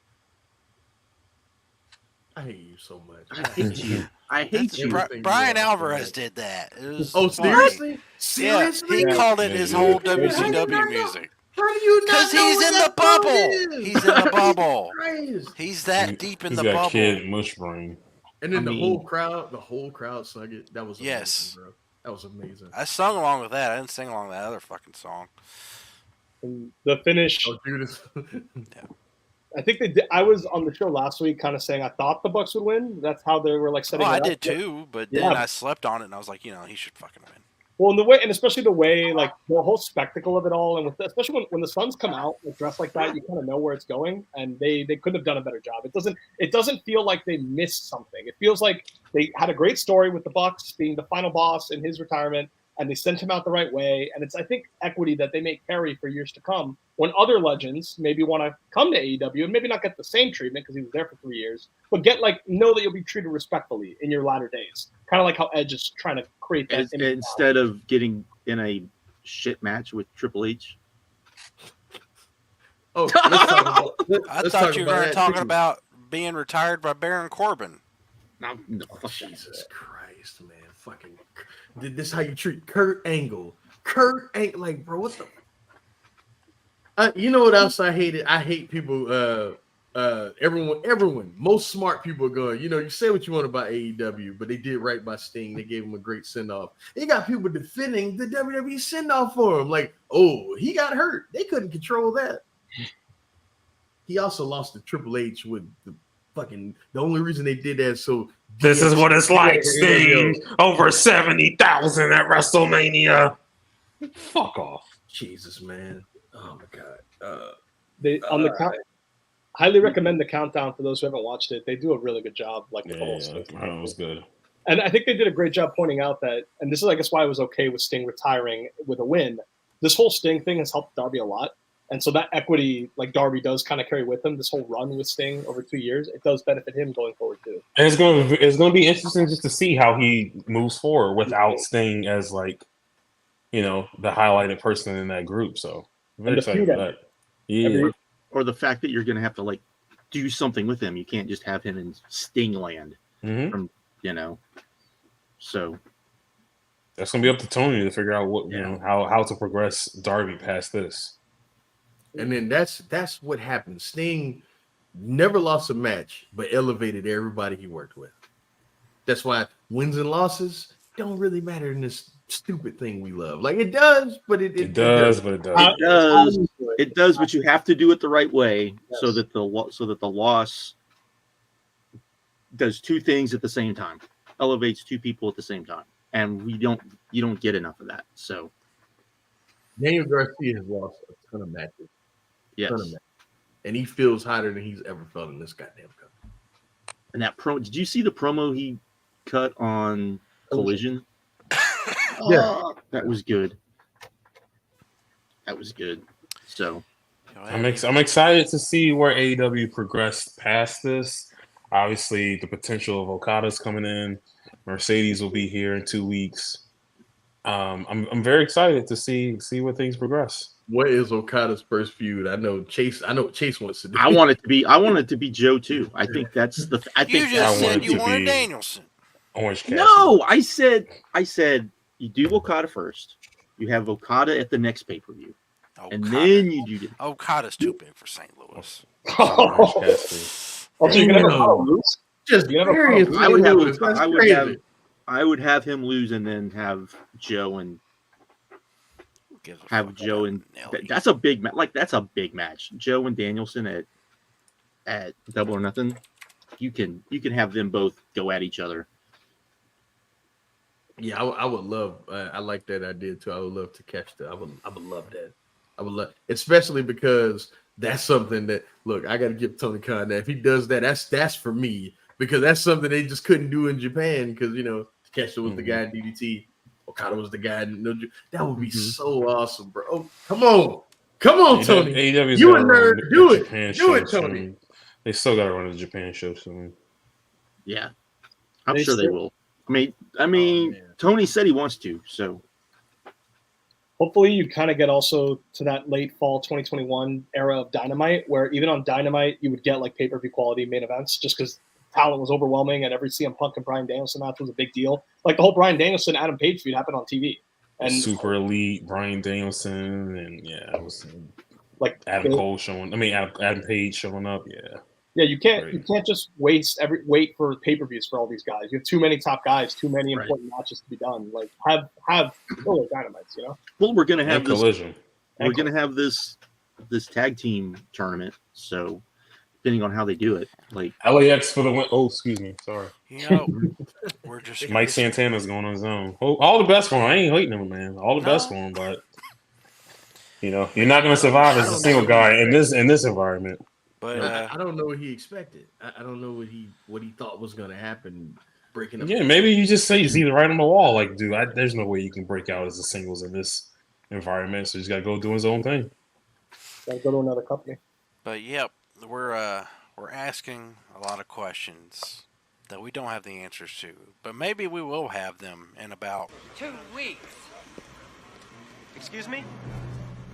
I hate you so much. I hate you. I hate you. Brian Alvarez did that. Seriously? Seriously? He called it his whole WCW music. How do you Because he's in the bubble. He's in the bubble. He's that deep in the bubble. Kid mush brain. And then the whole crowd sung it. That was amazing, bro. That was amazing. I sung along with that. I didn't sing along with that other fucking song. And the finish. Oh, Judas. Yeah. I think they did. I was on the show last week, kind of saying I thought the Bucks would win. That's how they were like setting. Oh, it I up. did too, but then I slept on it, and I was like, he should fucking win. Well, and especially the way, like the whole spectacle of it all, and especially when the Suns come out dressed like that, you kind of know where it's going, and they couldn't have done a better job. It doesn't feel like they missed something. It feels like they had a great story with the Bucks being the final boss in his retirement, and they sent him out the right way. And it's, I think, equity that they may carry for years to come when other legends maybe want to come to AEW and maybe not get the same treatment because he was there for 3 years, but know that you'll be treated respectfully in your latter days. Kind of like how Edge is trying to create that. Instead of getting in a shit match with Triple H. Oh, I thought you were talking about being retired by Baron Corbin. No, Jesus Christ, man. Fucking. This is how you treat Kurt Angle. Like, bro, what the? You know what else I hated? I hate people. Everyone. Most smart people are going. You say what you want about AEW, but they did right by Sting. They gave him a great send off. They got people defending the WWE send off for him. Like, oh, he got hurt. They couldn't control that. He also lost to Triple H with the only reason they did that so. This is what it's like, Sting. Over 70,000 at WrestleMania. Fuck off. Jesus, man. Oh my God. They on the count. Highly recommend the countdown for those who haven't watched it. They do a really good job. Like the whole stuff. It was good. And I think they did a great job pointing out that, and this is, I guess, why I was okay with Sting retiring with a win. This whole Sting thing has helped Darby a lot. And so that equity, like Darby does kind of carry with him, this whole run with Sting over 2 years, it does benefit him going forward too. And it's going to be interesting just to see how he moves forward without Sting as the highlighted person in that group. So I'm very excited for that. Yeah. Or the fact that you're going to have to do something with him. You can't just have him in Sting land. Mm-hmm. So that's going to be up to Tony to figure out what how to progress Darby past this. And then that's what happened. Sting never lost a match, but elevated everybody he worked with. That's why wins and losses don't really matter in this stupid thing we love. Like it does, but it does. It does, but you have to do it the right way so that the loss does two things at the same time, elevates two people at the same time, and you don't get enough of that. So Daniel Garcia has lost a ton of matches. Yes. And he feels hotter than he's ever felt in this goddamn company. And that did you see the promo he cut on Collision? Yeah. That was good. So I'm excited to see where AEW progressed past this. Obviously, the potential of Okada's coming in. Mercedes will be here in 2 weeks. I'm very excited to see where things progress. What is Okada's first feud? I know Chase wants to do. I want it to be Joe too. I think that's the. You just said you wanted Danielson. Orange Cassidy. No, I said you do Okada first. You have Okada at the next pay-per-view. And then you do. Okada's too big for St. Louis. Also, you can never Damn. lose. Just You never various follow. I would have lose. That's I would crazy. have I would have him lose and then have Joe and Gives a have fuck Joe about and Nelly. that's a big that's a big match. Joe and Danielson at Double or Nothing. You can have them both go at each other. Yeah, I would love. I like that idea too. I would love to catch that. I would love that. I would love, especially because that's something that look. I got to give Tony Khan that. If he does that, that's for me because that's something they just couldn't do in Japan because Takeshita was the guy in DDT, Okada was the guy. That would be so awesome, bro. Oh, come on, Tony. AEW's You a gotta nerd? run Do the it. Japan Do show it, Tony. soon. They still gotta run the Japan show soon. Yeah, I'm They sure they still- will. I mean, man. Tony said he wants to. So Hopefully, you kind of get also to that late fall 2021 era of Dynamite, where even on Dynamite, you would get like pay-per-view quality main events just because talent was overwhelming and every CM Punk and Bryan Danielson match was a big deal. Like the whole Bryan Danielson Adam Page feud happened on TV. And Super Elite, Bryan Danielson, and yeah, it was like Adam Cole showing. I mean, Adam Page showing up. Yeah, you can't just wait for pay-per-views for all these guys. You have too many top guys, too many Right. important matches to be done. Like have filler Dynamites, well, we're gonna have and this. Collision. We're gonna have this tag team tournament. So depending on how they do it, like LAX for the win. Oh, excuse me. Sorry. We're just Mike Santana's going on his own. Oh, all the best for him. I ain't hating him, man. All the best for him, but you're not going to survive as a single guy in this environment. But I don't know what he expected. I don't know what he thought was going to happen. Breaking up. Yeah, maybe you just say he's either right on the wall. Like, dude, there's no way you can break out as a singles in this environment. So he's got to go do his own thing. Gotta go to another company. But yep, we're asking a lot of questions that we don't have the answers to. But maybe we will have them in about 2 weeks. Excuse me?